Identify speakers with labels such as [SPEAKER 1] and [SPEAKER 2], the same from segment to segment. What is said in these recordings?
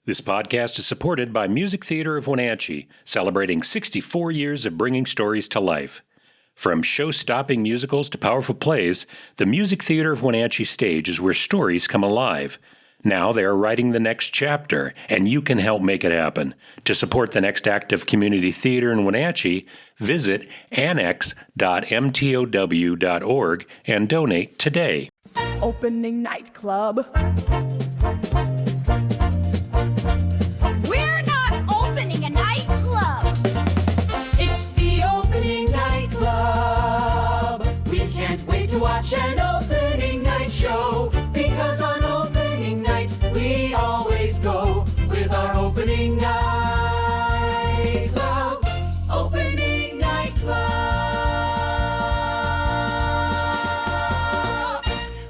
[SPEAKER 1] This podcast is supported by Music Theater of Wenatchee, celebrating 64 years of bringing stories to life. From show-stopping musicals to powerful plays, the Music Theater of Wenatchee stage is where stories come alive. Now they are writing the next chapter, and you can help make it happen. To support the next act of community theater in Wenatchee, visit annex.mtow.org and donate today.
[SPEAKER 2] Opening night club.
[SPEAKER 3] We're not opening a nightclub.
[SPEAKER 2] It's the opening night club. We can't wait to watch an opening night show, because on opening night we always go with our opening night club. Opening night club.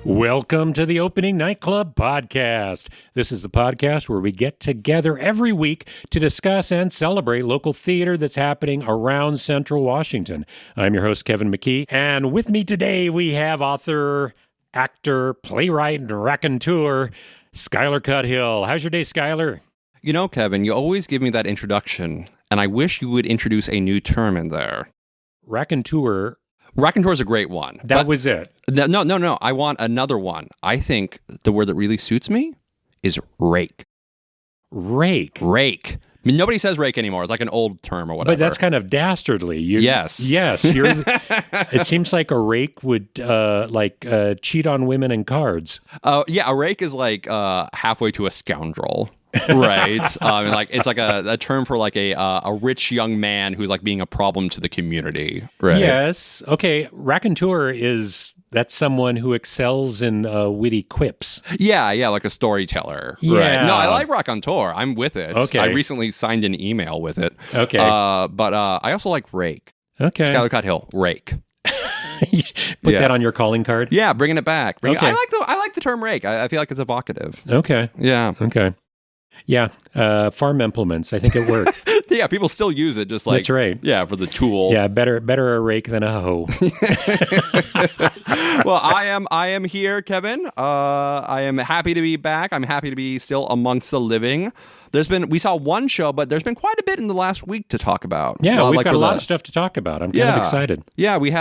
[SPEAKER 1] Welcome to the Opening Nightclub Podcast. This is the podcast where we get together every week to discuss and celebrate local theater that's happening around Central Washington. I'm your host, Kevin McKee, and with me today we have author, actor, playwright, and raconteur, Skyler Cuthill. How's your day, Skyler?
[SPEAKER 4] You know, Kevin, you always give me that introduction, and I wish you would introduce a new term in there.
[SPEAKER 1] Raconteur.
[SPEAKER 4] Raconteur is a great one.
[SPEAKER 1] That was it.
[SPEAKER 4] No. I want another one. I think the word that really suits me is rake.
[SPEAKER 1] Rake.
[SPEAKER 4] Rake. I mean, nobody says rake anymore. It's like an old term or whatever.
[SPEAKER 1] But that's kind of dastardly.
[SPEAKER 4] Yes.
[SPEAKER 1] Yes. It seems like a rake would cheat on women in cards.
[SPEAKER 4] Yeah, a rake is like halfway to a scoundrel. Right. It's like a term for like a rich young man who's like being a problem to the community. Right.
[SPEAKER 1] Yes. Okay. Raconteur that's someone who excels in witty quips.
[SPEAKER 4] Yeah, like a storyteller.
[SPEAKER 1] Yeah.
[SPEAKER 4] Right. No, I like raconteur. I'm with it.
[SPEAKER 1] Okay.
[SPEAKER 4] I recently signed an email with it.
[SPEAKER 1] Okay.
[SPEAKER 4] But I also like rake.
[SPEAKER 1] Okay.
[SPEAKER 4] Skyler Cuthill, rake.
[SPEAKER 1] Put that on your calling card.
[SPEAKER 4] Yeah, bringing it back.
[SPEAKER 1] Okay.
[SPEAKER 4] I like the term rake. I feel like it's evocative.
[SPEAKER 1] Okay.
[SPEAKER 4] Yeah.
[SPEAKER 1] Okay. Yeah, farm implements. I think it works.
[SPEAKER 4] Yeah, people still use it, just like
[SPEAKER 1] that's right.
[SPEAKER 4] Yeah, for the tool.
[SPEAKER 1] Yeah, better a rake than a hoe.
[SPEAKER 4] Well, I am here, Kevin. I am happy to be back. I'm happy to be still amongst the living. We saw one show, but there's been quite a bit in the last week to talk about.
[SPEAKER 1] Yeah, we've got a lot of stuff to talk about. I'm kind of excited.
[SPEAKER 4] Yeah, we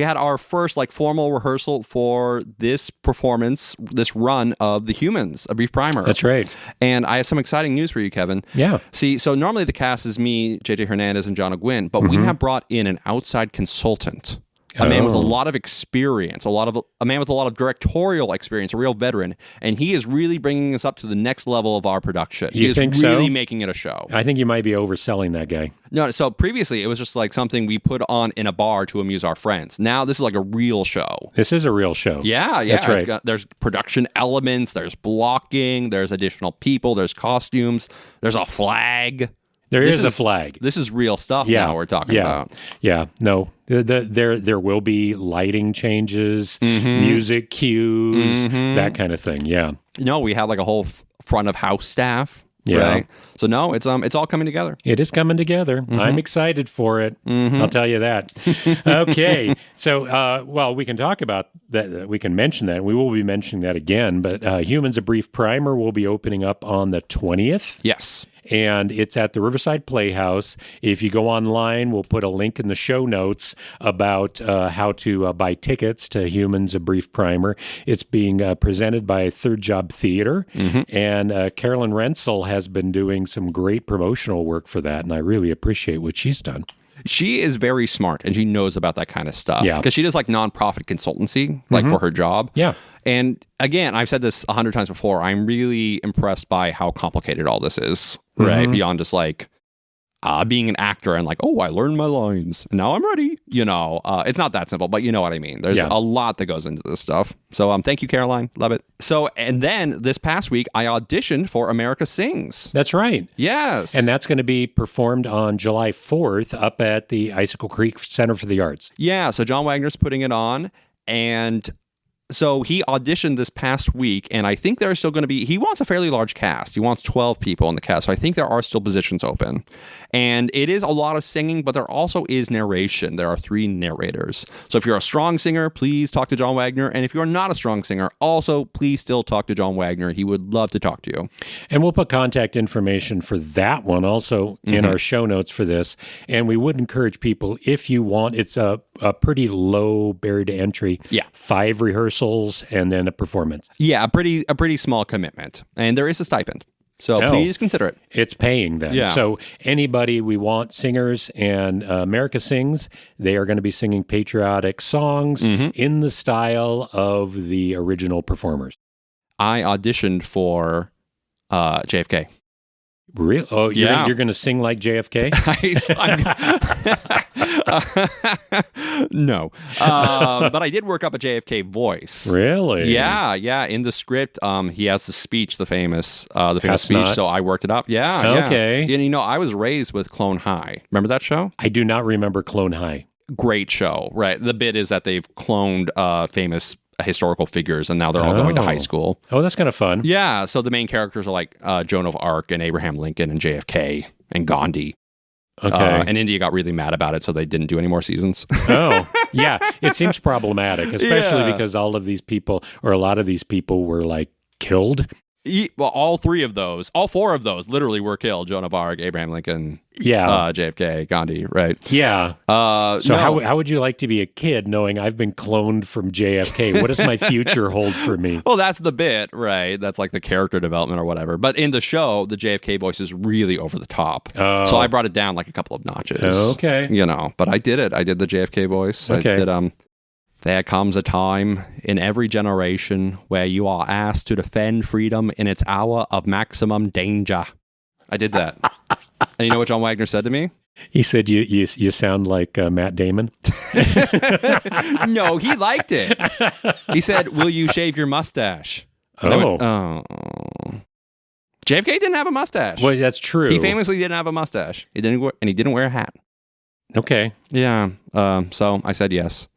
[SPEAKER 4] had our first formal rehearsal for this performance, this run of The Humans, a brief primer.
[SPEAKER 1] That's right.
[SPEAKER 4] And I have some exciting news for you, Kevin.
[SPEAKER 1] Yeah.
[SPEAKER 4] See, so normally the cast is me, JJ Hernandez, and John O'Gwyn, but we have brought in an outside consultant. A man with a lot of experience, a man with a lot of directorial experience, a real veteran, and he is really bringing us up to the next level of our production.
[SPEAKER 1] You think so?
[SPEAKER 4] He is really making it a show.
[SPEAKER 1] I think you might be overselling that guy.
[SPEAKER 4] No, so previously it was just like something we put on in a bar to amuse our friends. Now this is like a real show.
[SPEAKER 1] This is a real show.
[SPEAKER 4] Yeah.
[SPEAKER 1] That's right.
[SPEAKER 4] There's production elements, there's blocking, there's additional people, there's costumes, there's a flag.
[SPEAKER 1] There is a flag.
[SPEAKER 4] This is real stuff now we're talking about.
[SPEAKER 1] Yeah, no. There will be lighting changes, music cues, that kind of thing. Yeah.
[SPEAKER 4] No, we have like a whole front of house staff.
[SPEAKER 1] Yeah.
[SPEAKER 4] Right? So no, it's all coming together.
[SPEAKER 1] It is coming together. I'm excited for it. I'll tell you that. Okay. So, we can talk about that. We can mention that. We will be mentioning that again. But Humans, a Brief Primer will be opening up on the 20th.
[SPEAKER 4] Yes.
[SPEAKER 1] And it's at the Riverside Playhouse. If you go online, we'll put a link in the show notes about how to buy tickets to Humans, a Brief Primer. It's being presented by Third Job Theater. And Carolyn Rensel has been doing some great promotional work for that, and I really appreciate what she's done.
[SPEAKER 4] She is very smart, and she knows about that kind of stuff.
[SPEAKER 1] Yeah.
[SPEAKER 4] Because she does like nonprofit consultancy, for her job.
[SPEAKER 1] Yeah.
[SPEAKER 4] And again, I've said this 100 times before, I'm really impressed by how complicated all this is, right? Beyond just like being an actor and like, oh, I learned my lines. Now I'm ready. It's not that simple, but you know what I mean. There's a lot that goes into this stuff. So thank you, Caroline. Love it. So, and then this past week, I auditioned for America Sings.
[SPEAKER 1] That's right.
[SPEAKER 4] Yes.
[SPEAKER 1] And that's going to be performed on July 4th up at the Icicle Creek Center for the Arts.
[SPEAKER 4] Yeah. So John Wagner's putting it on, and So he auditioned this past week, and I think there are still going to be, he wants a fairly large cast. He wants 12 people in the cast. So I think there are still positions open. And it is a lot of singing, but there also is narration. There are 3 narrators. So if you're a strong singer, please talk to John Wagner. And if you're not a strong singer, also please still talk to John Wagner. He would love to talk to you.
[SPEAKER 1] And we'll put contact information for that one also in our show notes for this. And we would encourage people, if you want, it's a pretty low barrier to entry.
[SPEAKER 4] Yeah.
[SPEAKER 1] 5 rehearsals and then a performance.
[SPEAKER 4] Yeah, a pretty small commitment. And there is a stipend. So please consider it.
[SPEAKER 1] It's paying then.
[SPEAKER 4] Yeah.
[SPEAKER 1] So anybody, we want singers, and America Sings, they are going to be singing patriotic songs in the style of the original performers.
[SPEAKER 4] I auditioned for JFK.
[SPEAKER 1] Really? Oh, you're going to sing like JFK?
[SPEAKER 4] No. But I did work up a JFK voice.
[SPEAKER 1] Really?
[SPEAKER 4] Yeah. In the script, he has the speech, the famous speech.
[SPEAKER 1] Not...
[SPEAKER 4] So I worked it up. Yeah.
[SPEAKER 1] Okay.
[SPEAKER 4] And I was raised with Clone High. Remember that show?
[SPEAKER 1] I do not remember Clone High.
[SPEAKER 4] Great show, right? The bit is that they've cloned famous historical figures, and now they're all going to high school.
[SPEAKER 1] Oh, that's kind of fun.
[SPEAKER 4] Yeah, so the main characters are like Joan of Arc and Abraham Lincoln and JFK and Gandhi.
[SPEAKER 1] Okay.
[SPEAKER 4] And India got really mad about it, so they didn't do any more seasons.
[SPEAKER 1] Oh, yeah. It seems problematic, especially because all of these people, or a lot of these people, were like killed.
[SPEAKER 4] Well, all 4 of those literally were killed. Joan of Arc, Abraham Lincoln, JFK, Gandhi, right?
[SPEAKER 1] Yeah. How would you like to be a kid knowing I've been cloned from JFK? What does my future hold for me?
[SPEAKER 4] Well, that's the bit, right? That's like the character development or whatever. But in the show, the JFK voice is really over the top. Oh. So I brought it down like a couple of notches.
[SPEAKER 1] Okay.
[SPEAKER 4] But I did it. I did the JFK voice.
[SPEAKER 1] Okay.
[SPEAKER 4] I did, there comes a time in every generation where you are asked to defend freedom in its hour of maximum danger. I did that. And you know what John Wagner said to me?
[SPEAKER 1] He said, you sound like Matt Damon.
[SPEAKER 4] No, he liked it. He said, will you shave your mustache? And I went, JFK didn't have a mustache.
[SPEAKER 1] Well, that's true.
[SPEAKER 4] He famously didn't have a mustache. He didn't wear a hat.
[SPEAKER 1] Okay.
[SPEAKER 4] Yeah. So I said yes.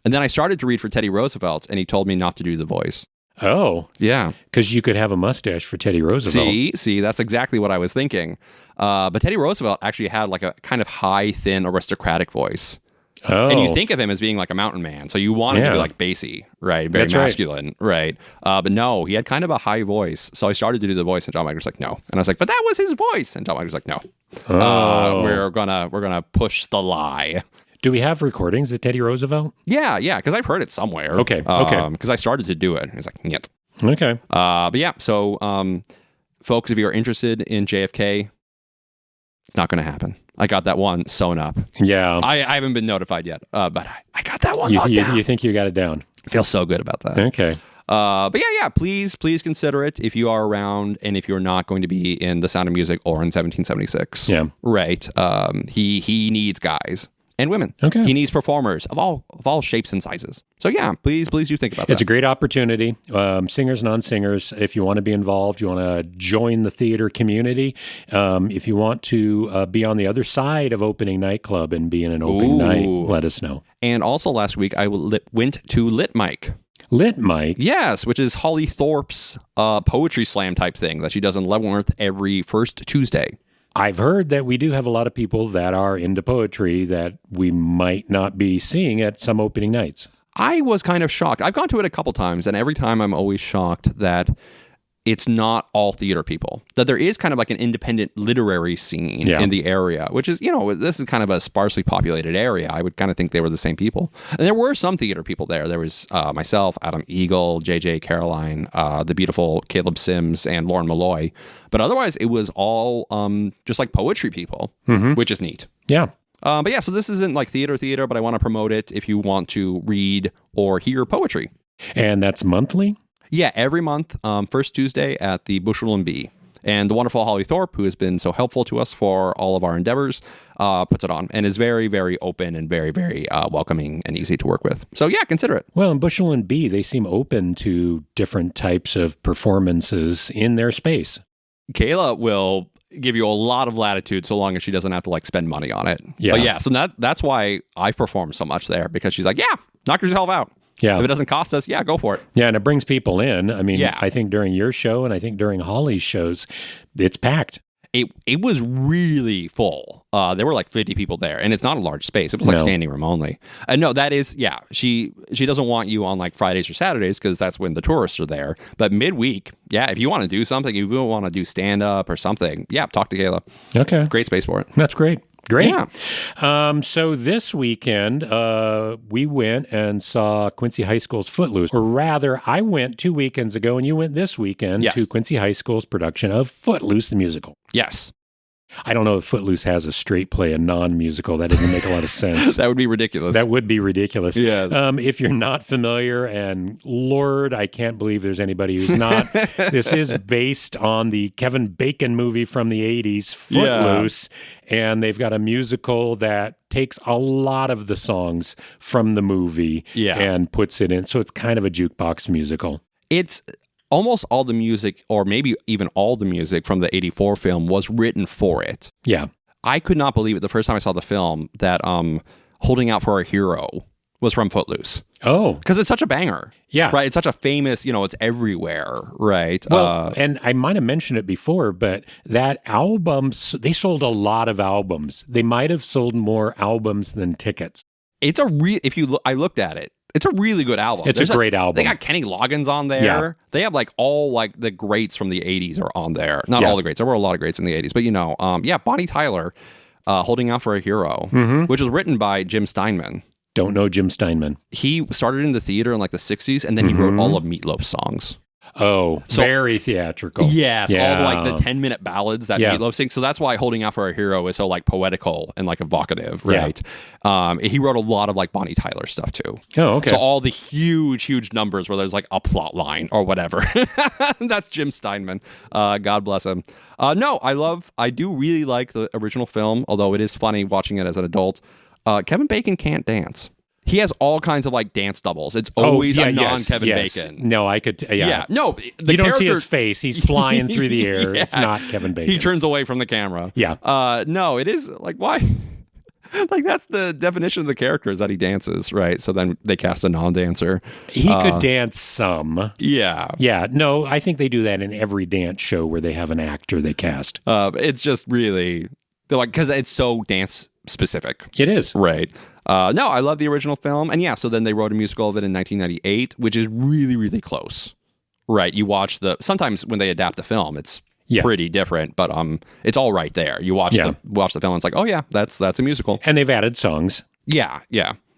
[SPEAKER 4] And then I started to read for Teddy Roosevelt, and he told me not to do the voice.
[SPEAKER 1] Oh.
[SPEAKER 4] Yeah.
[SPEAKER 1] Because you could have a mustache for Teddy Roosevelt.
[SPEAKER 4] See, that's exactly what I was thinking. But Teddy Roosevelt actually had like a kind of high, thin, aristocratic voice. Oh. And you think of him as being like a mountain man. So you want him to be like bassy, right? Very masculine, right? But no, he had kind of a high voice. So I started to do the voice, and John Wagner's like, no. And I was like, but that was his voice. And John Wagner's like, no. We're gonna push the lie.
[SPEAKER 1] Do we have recordings of Teddy Roosevelt?
[SPEAKER 4] Yeah, because I've heard it somewhere.
[SPEAKER 1] Okay.
[SPEAKER 4] Because I started to do it. He's like, yet.
[SPEAKER 1] Okay.
[SPEAKER 4] But yeah, so folks, if you're interested in JFK, it's not going to happen. I got that one sewn up.
[SPEAKER 1] Yeah.
[SPEAKER 4] I haven't been notified yet, but I got that one
[SPEAKER 1] down. You think you got it down?
[SPEAKER 4] I feel so good about that.
[SPEAKER 1] Okay.
[SPEAKER 4] But yeah, please consider it if you are around and if you're not going to be in The Sound of Music or in 1776.
[SPEAKER 1] Yeah.
[SPEAKER 4] Right. He needs guys. And women.
[SPEAKER 1] Okay.
[SPEAKER 4] He needs performers of all shapes and sizes. So yeah, please do think about that.
[SPEAKER 1] It's a great opportunity. Singers, non-singers, if you want to be involved, you want to join the theater community. If you want to be on the other side of opening nightclub and be in an open night, let us know.
[SPEAKER 4] And also last week, I went to Lit Mic.
[SPEAKER 1] Lit Mic?
[SPEAKER 4] Yes, which is Holly Thorpe's poetry slam type thing that she does in Leavenworth every first Tuesday.
[SPEAKER 1] I've heard that we do have a lot of people that are into poetry that we might not be seeing at some opening nights.
[SPEAKER 4] I was kind of shocked. I've gone to it a couple times, and every time I'm always shocked that it's not all theater people. That there is kind of like an independent literary scene in the area, which is, this is kind of a sparsely populated area. I would kind of think they were the same people. And there were some theater people there. There was myself, Adam Eagle, JJ Caroline, the beautiful Caleb Sims, and Lauren Malloy. But otherwise, it was all just like poetry people, which is neat.
[SPEAKER 1] Yeah.
[SPEAKER 4] But yeah, so this isn't like theater, but I want to promote it if you want to read or hear poetry.
[SPEAKER 1] And that's monthly?
[SPEAKER 4] Yeah, every month, first Tuesday at the Bushel and Bee. And the wonderful Holly Thorpe, who has been so helpful to us for all of our endeavors, puts it on and is very, very open and very, very welcoming and easy to work with. So yeah, consider it.
[SPEAKER 1] Well, in Bushel and Bee, they seem open to different types of performances in their space.
[SPEAKER 4] Kayla will give you a lot of latitude so long as she doesn't have to like spend money on it.
[SPEAKER 1] Yeah.
[SPEAKER 4] But yeah, so that's why I've performed so much there, because she's like, yeah, knock yourself out.
[SPEAKER 1] Yeah.
[SPEAKER 4] If it doesn't cost us, yeah, go for it.
[SPEAKER 1] Yeah, and it brings people in. I mean,
[SPEAKER 4] Yeah.
[SPEAKER 1] I think during your show and I think during Holly's shows, it's packed.
[SPEAKER 4] It was really full. There were like 50 people there, and it's not a large space. It was like
[SPEAKER 1] No.
[SPEAKER 4] standing room only. No, that is, yeah. She doesn't want you on like Fridays or Saturdays because that's when the tourists are there. But midweek, yeah, if you want to do something, if you want to do stand up or something, yeah, talk to Kayla.
[SPEAKER 1] Okay.
[SPEAKER 4] Great space for it.
[SPEAKER 1] That's great. Great.
[SPEAKER 4] Yeah.
[SPEAKER 1] So this weekend, we went and saw Quincy High School's Footloose. Or rather, I went 2 weekends ago, and you went this weekend
[SPEAKER 4] Yes.
[SPEAKER 1] to Quincy High School's production of Footloose, the musical.
[SPEAKER 4] Yes.
[SPEAKER 1] I don't know if Footloose has a straight play, a non-musical. That doesn't make a lot of sense.
[SPEAKER 4] That would be ridiculous.
[SPEAKER 1] That would be ridiculous.
[SPEAKER 4] Yeah.
[SPEAKER 1] If you're not familiar, and Lord, I can't believe there's anybody who's not, this is based on the Kevin Bacon movie from the 80s, Footloose, and they've got a musical that takes a lot of the songs from the movie and puts it in. So it's kind of a jukebox musical.
[SPEAKER 4] It's almost all the music, or maybe even all the music from the 84 film was written for it.
[SPEAKER 1] Yeah.
[SPEAKER 4] I could not believe it the first time I saw the film that Holding Out for a Hero was from Footloose.
[SPEAKER 1] Oh.
[SPEAKER 4] Because it's such a banger.
[SPEAKER 1] Yeah.
[SPEAKER 4] Right? It's such a famous, it's everywhere, right?
[SPEAKER 1] Well, and I might have mentioned it before, but that album, they sold a lot of albums. They might have sold more albums than tickets.
[SPEAKER 4] It's a I looked at it. It's a really good album.
[SPEAKER 1] It's a great album.
[SPEAKER 4] They got Kenny Loggins on there.
[SPEAKER 1] Yeah.
[SPEAKER 4] They have like all like the greats from the 80s are on there. Not
[SPEAKER 1] Yeah.
[SPEAKER 4] all the greats. There were a lot of greats in the 80s. But Bonnie Tyler, Holding Out for a Hero, which was written by Jim Steinman.
[SPEAKER 1] Don't know Jim Steinman.
[SPEAKER 4] He started in the theater in like the 60s, and then he wrote all of Meatloaf's songs.
[SPEAKER 1] Oh, very theatrical.
[SPEAKER 4] Yes, all the, like the 10-minute ballads that
[SPEAKER 1] Yeah.
[SPEAKER 4] Meatloaf sings. So that's why Holding Out for a Hero is so like poetical and like evocative,
[SPEAKER 1] Yeah.
[SPEAKER 4] right? He wrote a lot of like Bonnie Tyler stuff too.
[SPEAKER 1] Oh, okay.
[SPEAKER 4] So all the huge numbers where there's like a plot line or whatever. That's Jim Steinman. God bless him. I do really like the original film, although it is funny watching it as an adult. Kevin Bacon can't dance. He has all kinds of like dance doubles. It's always a non-Kevin Bacon.
[SPEAKER 1] No, I could. Yeah.
[SPEAKER 4] No,
[SPEAKER 1] You don't see his face. He's flying through the air.
[SPEAKER 4] Yeah.
[SPEAKER 1] It's not Kevin Bacon.
[SPEAKER 4] He turns away from the camera.
[SPEAKER 1] Yeah.
[SPEAKER 4] No, it is like, why? Like, that's the definition of the character, is that he dances, right? So then they cast a non-dancer.
[SPEAKER 1] He could dance some.
[SPEAKER 4] Yeah.
[SPEAKER 1] Yeah. No, I think they do that in every dance show where they have an actor they cast.
[SPEAKER 4] It's just really, they're like, because it's so dance specific.
[SPEAKER 1] It is.
[SPEAKER 4] Right. No, I love the original film. And yeah, so then they wrote a musical of it in 1998, which is really close. Right. You watch sometimes when they adapt the film, it's pretty different, but it's all right there. You watch the film, and it's like, oh yeah, that's a musical.
[SPEAKER 1] And they've added songs.
[SPEAKER 4] Yeah.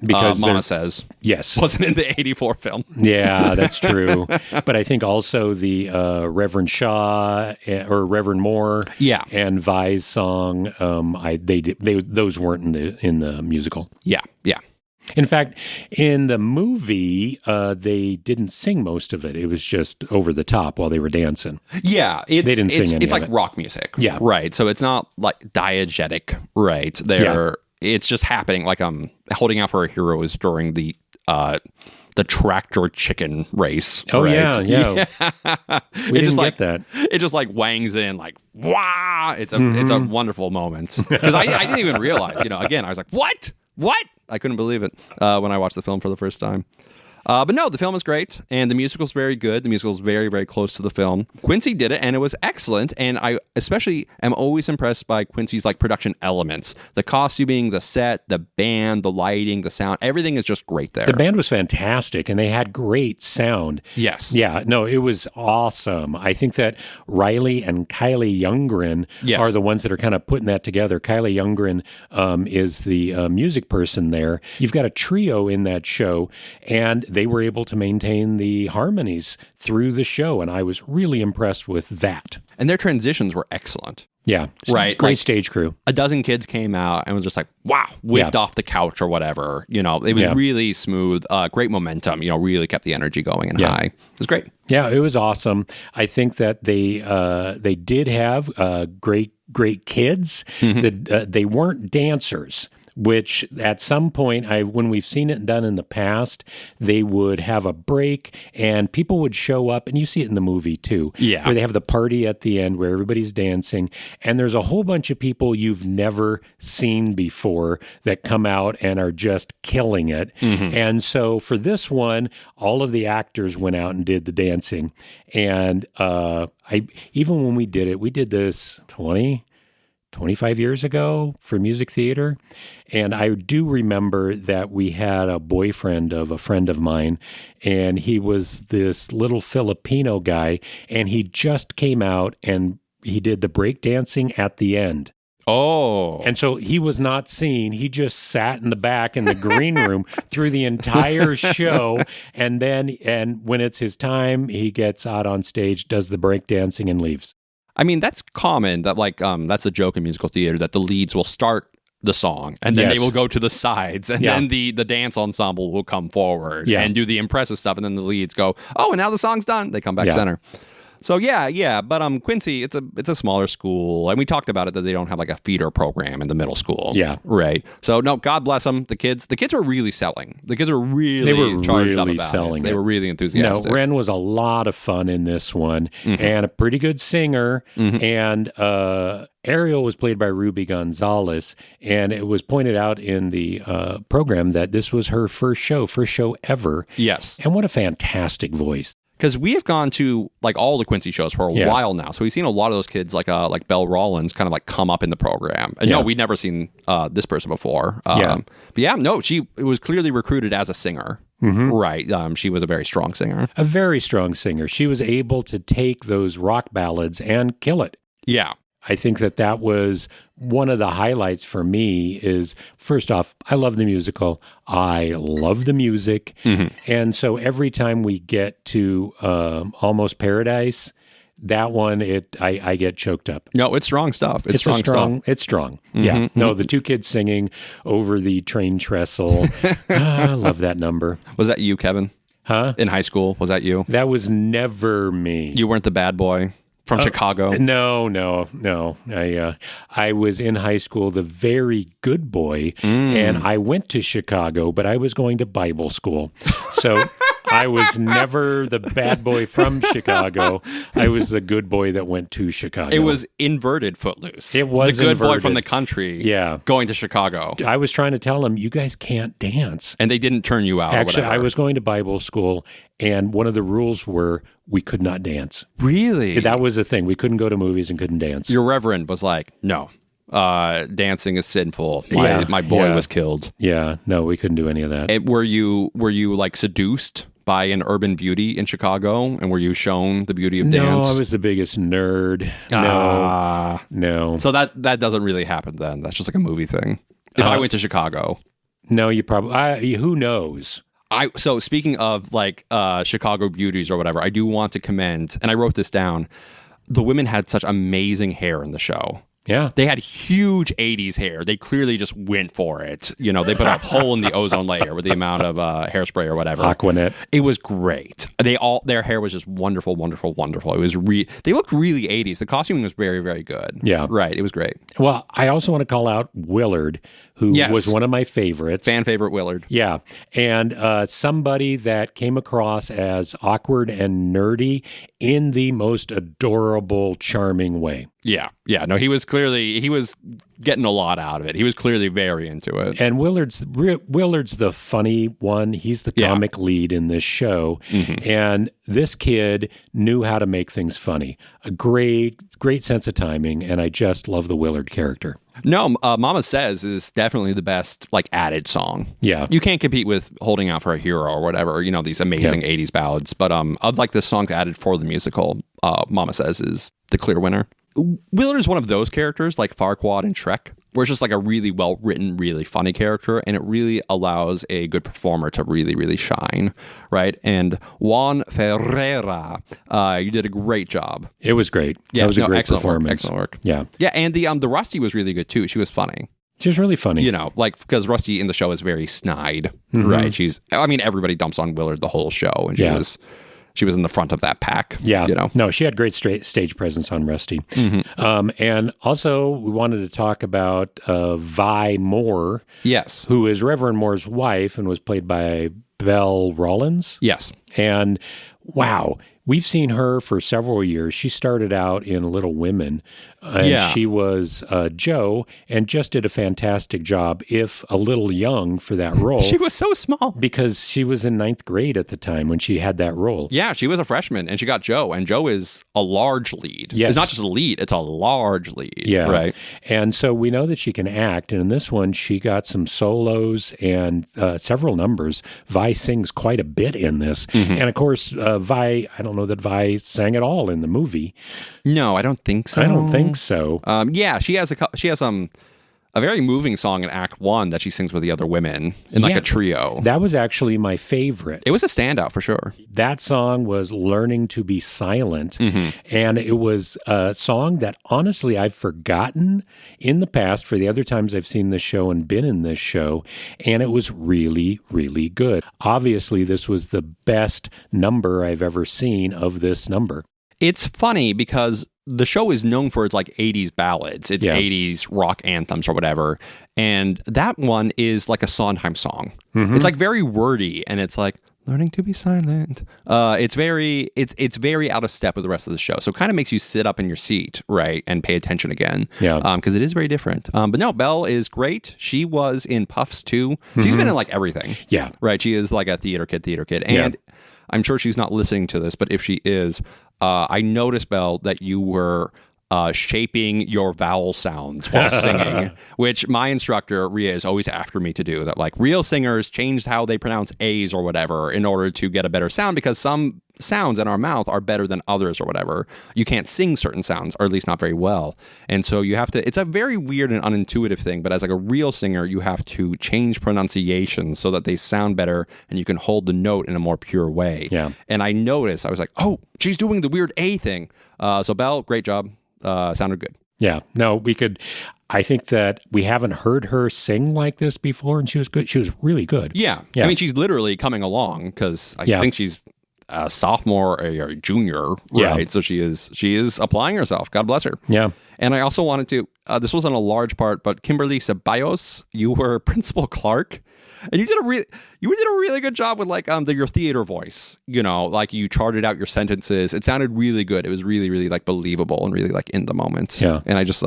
[SPEAKER 1] Because
[SPEAKER 4] Mama Says
[SPEAKER 1] yes,
[SPEAKER 4] wasn't in the 84 film.
[SPEAKER 1] Yeah, that's true. But I think also the Reverend Shaw or Reverend Moore, and Vi's song, those weren't in the musical.
[SPEAKER 4] Yeah.
[SPEAKER 1] In fact, in the movie, they didn't sing most of it. It was just over the top while they were dancing.
[SPEAKER 4] Yeah,
[SPEAKER 1] they didn't sing any
[SPEAKER 4] it's
[SPEAKER 1] of
[SPEAKER 4] like
[SPEAKER 1] it.
[SPEAKER 4] rock music.
[SPEAKER 1] Yeah,
[SPEAKER 4] right. So it's not like diegetic, right? It's just happening. Like Holding Out for a Hero is during the tractor chicken race.
[SPEAKER 1] Oh
[SPEAKER 4] right?
[SPEAKER 1] yeah. We didn't get that.
[SPEAKER 4] It just like wangs in like, wow! It's a wonderful moment, because I didn't even realize. Again, I was like, what? I couldn't believe it when I watched the film for the first time. But no, the film is great, and the musical's very good. The musical's very, very close to the film. Quincy did it, and it was excellent, and I especially am always impressed by Quincy's like production elements. The costuming, the set, the band, the lighting, the sound, everything is just great there.
[SPEAKER 1] The band was fantastic, and they had great sound.
[SPEAKER 4] Yes.
[SPEAKER 1] Yeah, no, it was awesome. I think that Riley and Kylie Youngren are the ones that are kind of putting that together. Kylie Youngren is the music person there. You've got a trio in that show, and they were able to maintain the harmonies through the show, and I was really impressed with that.
[SPEAKER 4] And their transitions were excellent.
[SPEAKER 1] Yeah.
[SPEAKER 4] Right.
[SPEAKER 1] Great
[SPEAKER 4] like,
[SPEAKER 1] stage crew.
[SPEAKER 4] A dozen kids came out and was just like, wow, whipped off the couch or whatever. It was really smooth, great momentum, really kept the energy going and high. It was great.
[SPEAKER 1] Yeah, it was awesome. I think that they did have great kids. That they weren't dancers, which at some point, when we've seen it done in the past, they would have a break and people would show up, and you see it in the movie too,
[SPEAKER 4] Yeah.
[SPEAKER 1] where they have the party at the end where everybody's dancing, and there's a whole bunch of people you've never seen before that come out and are just killing it. And so for this one, all of the actors went out and did the dancing. And even when we did this 25 years ago for music theater. And I do remember that we had a boyfriend of a friend of mine, and he was this little Filipino guy, and he just came out and he did the break dancing at the end.
[SPEAKER 4] Oh.
[SPEAKER 1] And so he was not seen. He just sat in the back in the green room through the entire show. And when it's his time, he gets out on stage, does the break dancing, and leaves.
[SPEAKER 4] I mean, that's common. That that's a joke in musical theater, that the leads will start the song and then they will go to the sides, and then the dance ensemble will come forward and do the impressive stuff, and then the leads go, oh, and now the song's done. They come back center. So but Quincy, it's a smaller school, and we talked about it that they don't have like a feeder program in the middle school. Yeah, right. So no, God bless them. The kids were really selling. The kids were really charged up about
[SPEAKER 1] selling
[SPEAKER 4] it. They were really enthusiastic.
[SPEAKER 1] No, Ren was a lot of fun in this one, and a pretty good singer. And Ariel was played by Ruby Gonzalez, and it was pointed out in the program that this was her first show ever.
[SPEAKER 4] Yes,
[SPEAKER 1] and what a fantastic voice.
[SPEAKER 4] Because we have gone to like all the Quincy shows for a while now, so we've seen a lot of those kids, like Belle Rollins, kind of like come up in the program. And no, we'd never seen this person before. But it was clearly recruited as a singer. Right. She was a very strong singer.
[SPEAKER 1] A very strong singer. She was able to take those rock ballads and kill it.
[SPEAKER 4] Yeah.
[SPEAKER 1] I think that was one of the highlights for me. Is first off, I love the musical. I love the music. And so every time we get to Almost Paradise, that one, I get choked up.
[SPEAKER 4] No, it's strong stuff. It's strong stuff.
[SPEAKER 1] It's strong. Yeah. No, the two kids singing over the train trestle. I love that number. Was
[SPEAKER 4] that you, Kevin?
[SPEAKER 1] Huh?
[SPEAKER 4] In high school, was that you?
[SPEAKER 1] That was never me.
[SPEAKER 4] You weren't the bad boy? From Chicago?
[SPEAKER 1] No. I was in high school, the very good boy, and I went to Chicago, but I was going to Bible school. So I was never the bad boy from Chicago. I was the good boy that went to Chicago.
[SPEAKER 4] It was inverted Footloose.
[SPEAKER 1] It was
[SPEAKER 4] the good
[SPEAKER 1] inverted
[SPEAKER 4] boy from the country going to Chicago.
[SPEAKER 1] I was trying to tell them, you guys can't dance.
[SPEAKER 4] And they didn't turn you out.
[SPEAKER 1] Actually, I was going to Bible school, and one of the rules were we could not dance.
[SPEAKER 4] Really?
[SPEAKER 1] That was the thing. We couldn't go to movies and couldn't dance.
[SPEAKER 4] Your reverend was like, no, dancing is sinful. My boy was killed.
[SPEAKER 1] Yeah, no, we couldn't do any of that.
[SPEAKER 4] Were you like seduced by an urban beauty in Chicago, and were you shown the beauty of dance?
[SPEAKER 1] No, I was the biggest nerd. No.
[SPEAKER 4] So that doesn't really happen then. That's just like a movie thing. If I went to Chicago.
[SPEAKER 1] No, you probably, who knows?
[SPEAKER 4] So speaking of like Chicago beauties or whatever, I do want to commend, and I wrote this down, the women had such amazing hair in the show.
[SPEAKER 1] Yeah.
[SPEAKER 4] They had huge 80s hair. They clearly just went for it. You know, they put a hole in the ozone layer with the amount of hairspray or whatever.
[SPEAKER 1] Aquanet.
[SPEAKER 4] It was great. Their hair was just wonderful, wonderful, wonderful. It was they looked really 80s. The costuming was very, very good.
[SPEAKER 1] Yeah.
[SPEAKER 4] Right. It was great.
[SPEAKER 1] Well, I also want to call out Willard, who was one of my favorites.
[SPEAKER 4] Fan favorite Willard.
[SPEAKER 1] Yeah. And somebody that came across as awkward and nerdy in the most adorable, charming way.
[SPEAKER 4] Yeah. No, he was getting a lot out of it. He was clearly very into it.
[SPEAKER 1] And Willard's the funny one. He's the comic lead in this show. And this kid knew how to make things funny. A great sense of timing. And I just love the Willard character.
[SPEAKER 4] No, Mama Says is definitely the best, like, added song.
[SPEAKER 1] Yeah.
[SPEAKER 4] You can't compete with Holding Out for a Hero or whatever, you know, these amazing 80s ballads. But of, like, the songs added for the musical, Mama Says is the clear winner. Willard is one of those characters, like Farquaad and Shrek, where it's just like a really well-written, really funny character, and it really allows a good performer to really, really shine, right? And Juan Ferreira, you did a great job.
[SPEAKER 1] It was great. Yeah, it was a great performance.
[SPEAKER 4] Excellent work.
[SPEAKER 1] Yeah.
[SPEAKER 4] Yeah, and the Rusty was really good, too. She was funny.
[SPEAKER 1] She was really funny.
[SPEAKER 4] You know, like, because Rusty in the show is very snide, right? Everybody dumps on Willard the whole show, and she was she was in the front of that pack.
[SPEAKER 1] Yeah.
[SPEAKER 4] You know?
[SPEAKER 1] No, she had great stage presence on Rusty. And also, we wanted to talk about Vi Moore.
[SPEAKER 4] Yes.
[SPEAKER 1] Who is Reverend Moore's wife and was played by Belle Rollins.
[SPEAKER 4] Yes.
[SPEAKER 1] And wow, we've seen her for several years. She started out in Little Women, and she was Jo, and just did a fantastic job, if a little young for that role.
[SPEAKER 4] She was so small.
[SPEAKER 1] Because she was in 9th grade at the time when she had that role.
[SPEAKER 4] Yeah, she was a freshman, and she got Jo, and Jo is a large lead.
[SPEAKER 1] Yes.
[SPEAKER 4] It's not just a lead, it's a large lead.
[SPEAKER 1] Yeah.
[SPEAKER 4] Right.
[SPEAKER 1] And so we know that she can act, and in this one, she got some solos and several numbers. Vi sings quite a bit in this. And of course, Vi, I don't know that Vi sang at all in the movie.
[SPEAKER 4] No, I don't think so.
[SPEAKER 1] I don't think so.
[SPEAKER 4] Yeah, she has a very moving song in Act 1 that she sings with the other women in like a trio.
[SPEAKER 1] That was actually my favorite.
[SPEAKER 4] It was a standout for sure.
[SPEAKER 1] That song was Learning to Be Silent. And it was a song that honestly I've forgotten in the past for the other times I've seen this show and been in this show. And it was really, really good. Obviously, this was the best number I've ever seen of this number.
[SPEAKER 4] It's funny because the show is known for its like 80s ballads, its 80s rock anthems or whatever. And that one is like a Sondheim song. It's like very wordy, and it's like learning to be silent. It's very out of step with the rest of the show. So it kind of makes you sit up in your seat, right, and pay attention again. Yeah. Because it is very different. But no, Belle is great. She was in Puffs too. She's been in like everything. Yeah. Right. She is like a theater kid. And I'm sure she's not listening to this, but if she is, I noticed, Belle, that you were shaping your vowel sounds while singing, which my instructor, Rhea, is always after me to do. That like real singers change how they pronounce A's or whatever in order to get a better sound, because some sounds in our mouth are better than others or whatever. You can't sing certain sounds, or at least not very well. And so you have to, it's a very weird and unintuitive thing, but as like a real singer, you have to change pronunciations so that they sound better and you can hold the note in a more pure way. Yeah. And I noticed, I was like, oh, she's doing the weird A thing. So Belle, great job. Sounded good. Yeah. No, I think that we haven't heard her sing like this before, and she was good. She was really good. Yeah. I mean, she's literally coming along, because I think she's a sophomore or a junior, right? So she is applying herself. God bless her. Yeah. And I also wanted to, this wasn't a large part, but Kimberly Ceballos, you were Principal Clark. And you did a really good job with like your theater voice. You know, like you charted out your sentences. It sounded really good. It was really, really like believable and really like in the moment. Yeah. And I just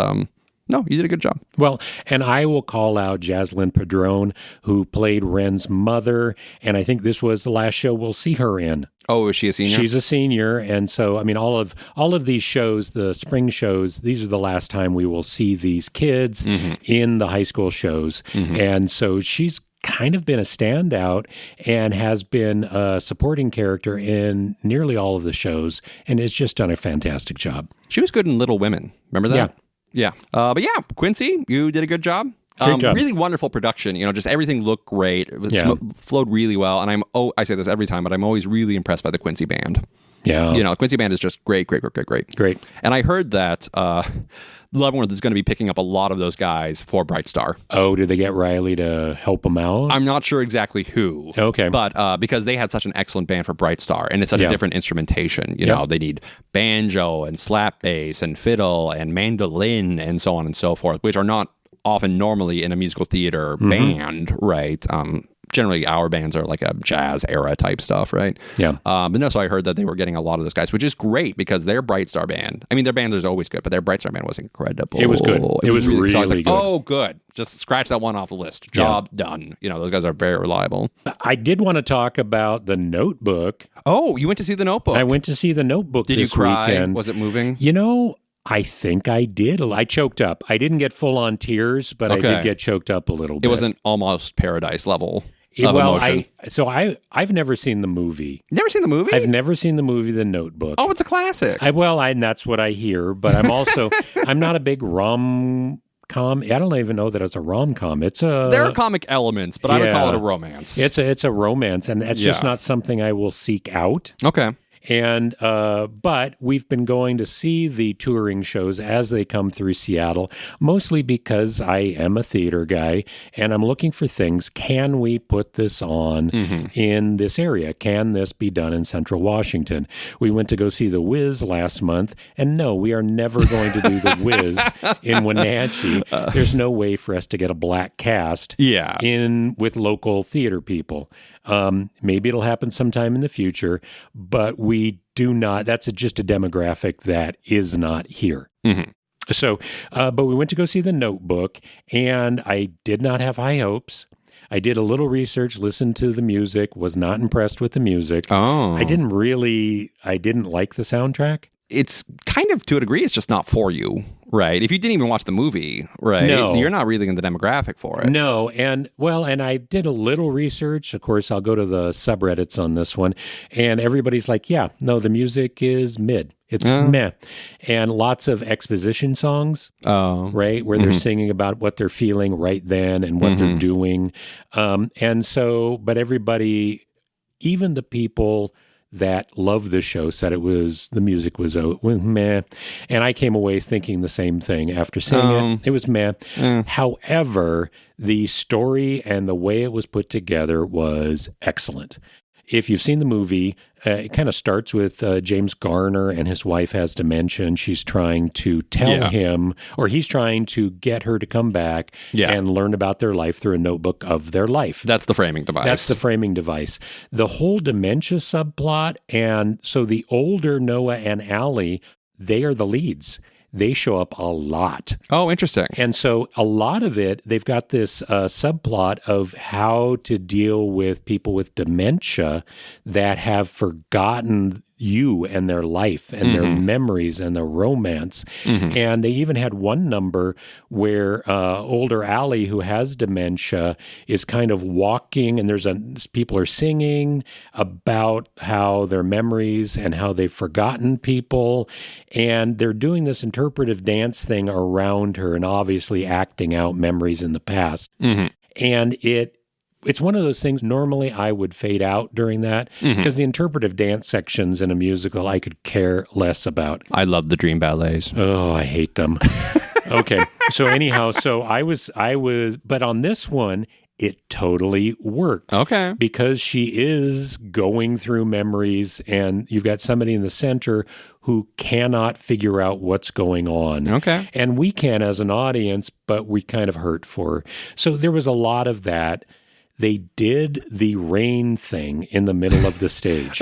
[SPEAKER 4] no, you did a good job. Well, and I will call out Jaslyn Padrone, who played Ren's mother, and I think this was the last show we'll see her in. Oh, is she a senior? She's a senior, and so I mean, all of these shows, the spring shows, these are the last time we will see these kids in the high school shows, and so she's kind of been a standout and has been a supporting character in nearly all of the shows, and has just done a fantastic job. She was good in Little Women. Remember that? Yeah. But yeah, Quincy, you did a good job. Great job. Really wonderful production. You know, just everything looked great. It was flowed really well. And I say this every time, but I'm always really impressed by the Quincy band. Yeah. You know, the Quincy band is just great. And I heard that Leavenworth is going to be picking up a lot of those guys for Bright Star. Oh, did they get Riley to help them out? I'm not sure exactly who. Okay. But because they had such an excellent band for Bright Star, and it's such a different instrumentation. You know, they need banjo and slap bass and fiddle and mandolin and so on and so forth, which are not often normally in a musical theater band, right? Generally, our bands are like a jazz era type stuff, right? Yeah. But no, so I heard that they were getting a lot of those guys, which is great because their Bright Star band, I mean, their band is always good, but their Bright Star band was incredible. It was good. It was really so I was like, good. Oh, good. Just scratch that one off the list. Job done. You know, those guys are very reliable. I did want to talk about The Notebook. Oh, you went to see The Notebook? I went to see The Notebook this weekend. Did you cry? Weekend. Was it moving? You know, I think I did. I choked up. I didn't get full on tears, but I did get choked up a little bit. It wasn't Almost Paradise level. I've never seen the movie. Never seen the movie? I've never seen the movie The Notebook. Oh, it's a classic. And that's what I hear, but I'm also, I'm not a big rom-com. I don't even know that it's a rom-com. There are comic elements, but I would call it a romance. It's a romance, and it's just not something I will seek out. Okay.
[SPEAKER 1] And but we've been going to see the touring shows as they come through Seattle, mostly because I am a theater guy and I'm looking for things. Can we put this on in this area? Can this be done in Central Washington? We went to go see The Wiz last month, and no, we are never going to do The Wiz in Wenatchee. There's no way for us to get a black cast in with local theater people. Maybe it'll happen sometime in the future, but we do not. That's just a demographic that is not here. So, but we went to go see The Notebook, and I did not have high hopes. I did a little research, listened to the music, was not impressed with the music. I didn't like the soundtrack.
[SPEAKER 4] It's kind of, to a degree, it's just not for you, right? If you didn't even watch the movie, right?
[SPEAKER 1] No.
[SPEAKER 4] You're not really in the demographic for it.
[SPEAKER 1] No, and I did a little research. Of course, I'll go to the subreddits on this one, and everybody's like, yeah, no, the music is mid. It's meh. And lots of exposition songs, right, where they're singing about what they're feeling right then and what they're doing. And so, but everybody, even the people that loved the show said the music was meh. And I came away thinking the same thing after seeing it. It was meh. However, the story and the way it was put together was excellent. If you've seen the movie, it kind of starts with James Garner and his wife has dementia, and she's trying to tell him, or he's trying to get her to come back and learn about their life through a notebook of their life.
[SPEAKER 4] That's the framing device. The whole dementia subplot, and so the older Noah and Allie, they are the leads. They show up a lot. Oh, interesting.
[SPEAKER 1] And so a lot of it, they've got this subplot of how to deal with people with dementia that have forgotten you and their life and their memories and their romance. And they even had one number where older Allie, who has dementia, is kind of walking, and people are singing about how their memories and how they've forgotten people, and they're doing this interpretive dance thing around her and obviously acting out memories in the past. And it's one of those things, normally I would fade out during that because the interpretive dance sections in a musical I could care less about.
[SPEAKER 4] I love the dream ballets.
[SPEAKER 1] Oh, I hate them. Okay. So anyhow, I was, but on this one, it totally worked.
[SPEAKER 4] Okay.
[SPEAKER 1] Because she is going through memories, and you've got somebody in the center who cannot figure out what's going on.
[SPEAKER 4] Okay. And
[SPEAKER 1] we can as an audience, but we kind of hurt for her. So there was a lot of that. They did the rain thing in the middle of the stage.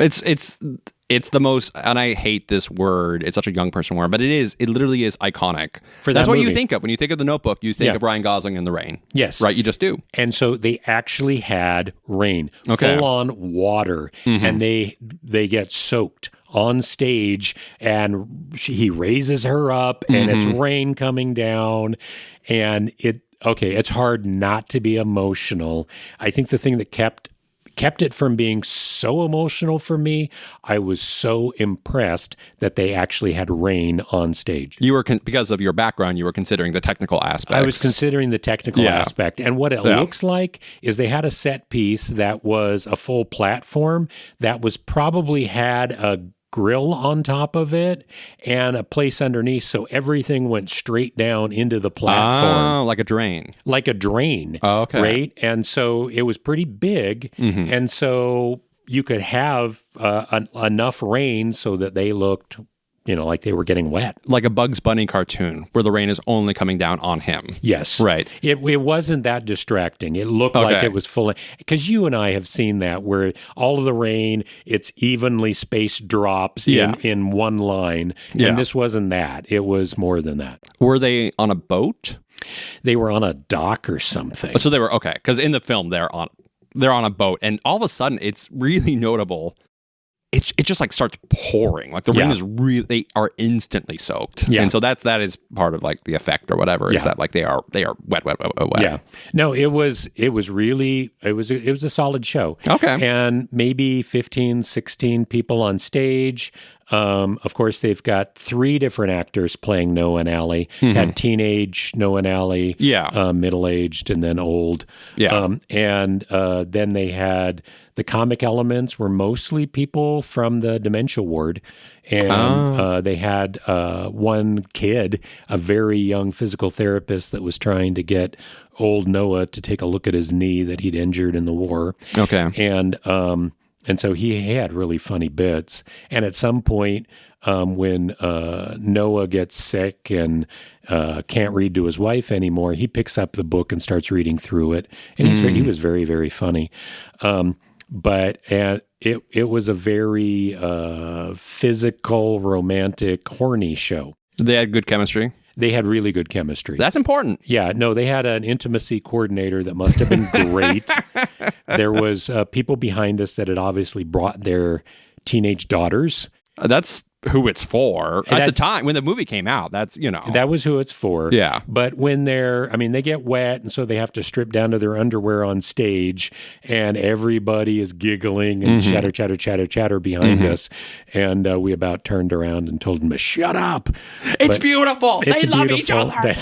[SPEAKER 4] It's the most, and I hate this word. It's such a young person word, but it literally is iconic.
[SPEAKER 1] That's
[SPEAKER 4] what you think of when you think of The Notebook. You think of Ryan Gosling in the rain.
[SPEAKER 1] Yes,
[SPEAKER 4] right. You just do.
[SPEAKER 1] And so they actually had rain, full on water, and they get soaked on stage, and he raises her up, and it's rain coming down, and it's hard not to be emotional. I think the thing that kept it from being so emotional for me, I was so impressed that they actually had rain on stage.
[SPEAKER 4] You were, because of your background, you were considering the technical aspects.
[SPEAKER 1] I was considering the technical aspect. And what it looks like is they had a set piece that was a full platform that was probably had a grill on top of it and a place underneath, so everything went straight down into the platform.
[SPEAKER 4] Oh, like a drain.
[SPEAKER 1] Oh, okay. Right? And so it was pretty big, and so you could have enough rain so that they looked, like they were getting wet.
[SPEAKER 4] Like a Bugs Bunny cartoon where the rain is only coming down on him.
[SPEAKER 1] Yes.
[SPEAKER 4] Right.
[SPEAKER 1] It wasn't that distracting. It looked like it was full. Because you and I have seen that where all of the rain, it's evenly spaced drops in one line. Yeah. And this wasn't that. It was more than that.
[SPEAKER 4] Were they on a boat?
[SPEAKER 1] They were on a dock or something.
[SPEAKER 4] So they were, okay. Because in the film, they're on a boat. And all of a sudden, it's really notable. It just like starts pouring. Like the rain is really, they are instantly soaked. Yeah. And so that is part of like the effect or whatever, is that like they are wet.
[SPEAKER 1] Yeah. No, it was a solid show.
[SPEAKER 4] Okay.
[SPEAKER 1] And maybe 15, 16 people on stage. Of course, they've got 3 different actors playing Noah and Allie. Had teenage Noah and Allie, middle-aged, and then old. And then they had the comic elements were mostly people from the dementia ward. And they had one kid, a very young physical therapist that was trying to get old Noah to take a look at his knee that he'd injured in the war.
[SPEAKER 4] Okay.
[SPEAKER 1] And so he had really funny bits. And at some point, when Noah gets sick and can't read to his wife anymore, he picks up the book and starts reading through it. And he was very, very funny. But it was a very physical, romantic, horny show.
[SPEAKER 4] They had good chemistry.
[SPEAKER 1] They had really good chemistry.
[SPEAKER 4] That's important.
[SPEAKER 1] Yeah, no, they had an intimacy coordinator that must have been great. There was people behind us that had obviously brought their teenage daughters.
[SPEAKER 4] That's who it's for. At the time, when the movie came out, that's,
[SPEAKER 1] That was who it's for.
[SPEAKER 4] Yeah.
[SPEAKER 1] But when they get wet, and so they have to strip down to their underwear on stage, and everybody is giggling and chatter behind us. And we about turned around and told them to shut up.
[SPEAKER 4] It's beautiful. They love each other.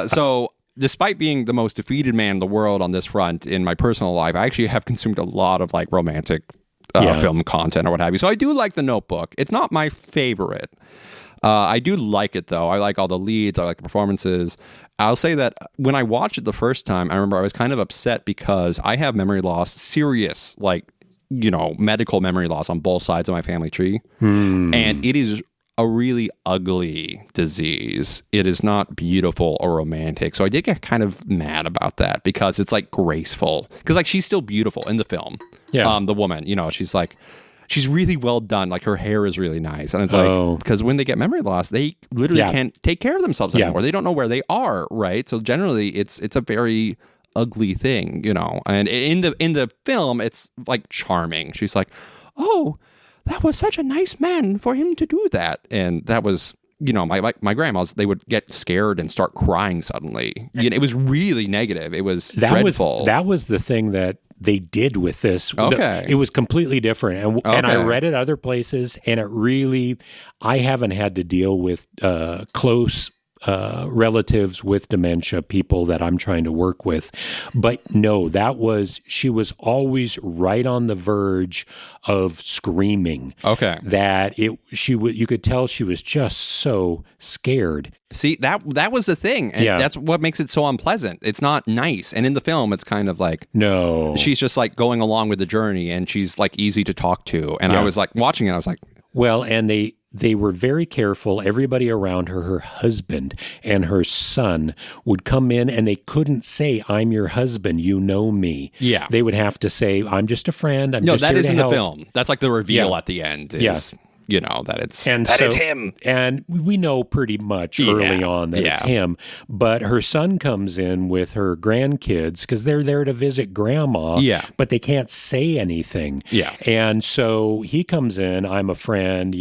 [SPEAKER 4] So despite being the most defeated man in the world on this front in my personal life, I actually have consumed a lot of romantic film content or what have you. So I do like The Notebook. It's not my favorite. I do like it, though. I like all the leads. I like the performances. I'll say that when I watched it the first time, I remember I was kind of upset because I have memory loss, serious, medical memory loss on both sides of my family tree. And it is a really ugly disease. It is not beautiful or romantic. So I did get kind of mad about that because it's graceful. Because she's still beautiful in the film. Yeah. The woman, she's really well done. Her hair is really nice. And it's because when they get memory loss, they literally can't take care of themselves anymore. They don't know where they are, right? So generally it's a very ugly thing, And in the film, it's charming. She's like, oh, that was such a nice man for him to do that. And that was, my grandmas, they would get scared and start crying suddenly. It was really negative. It was dreadful.
[SPEAKER 1] That was the thing that they did with this.
[SPEAKER 4] Okay.
[SPEAKER 1] It was completely different. And I read it other places, and I haven't had to deal with close relatives with dementia, people that I'm trying to work with. But no, she was always right on the verge of screaming.
[SPEAKER 4] Okay.
[SPEAKER 1] That you could tell she was just so scared.
[SPEAKER 4] See, that was the thing. And that's what makes it so unpleasant. It's not nice. And in the film, it's kind of
[SPEAKER 1] no.
[SPEAKER 4] She's just going along with the journey, and she's easy to talk to. And I was watching it, I was like,
[SPEAKER 1] well, and they were very careful. Everybody around her husband and her son would come in, and they couldn't say, I'm your husband, you know me.
[SPEAKER 4] Yeah.
[SPEAKER 1] They would have to say, I'm just a friend. I'm just
[SPEAKER 4] that
[SPEAKER 1] here
[SPEAKER 4] is
[SPEAKER 1] to
[SPEAKER 4] in
[SPEAKER 1] help.
[SPEAKER 4] The film. That's the reveal at the end. Is, that it's it's him.
[SPEAKER 1] And we know pretty much early on that it's him. But her son comes in with her grandkids because they're there to visit grandma.
[SPEAKER 4] Yeah.
[SPEAKER 1] But they can't say anything.
[SPEAKER 4] Yeah.
[SPEAKER 1] And so he comes in, I'm a friend,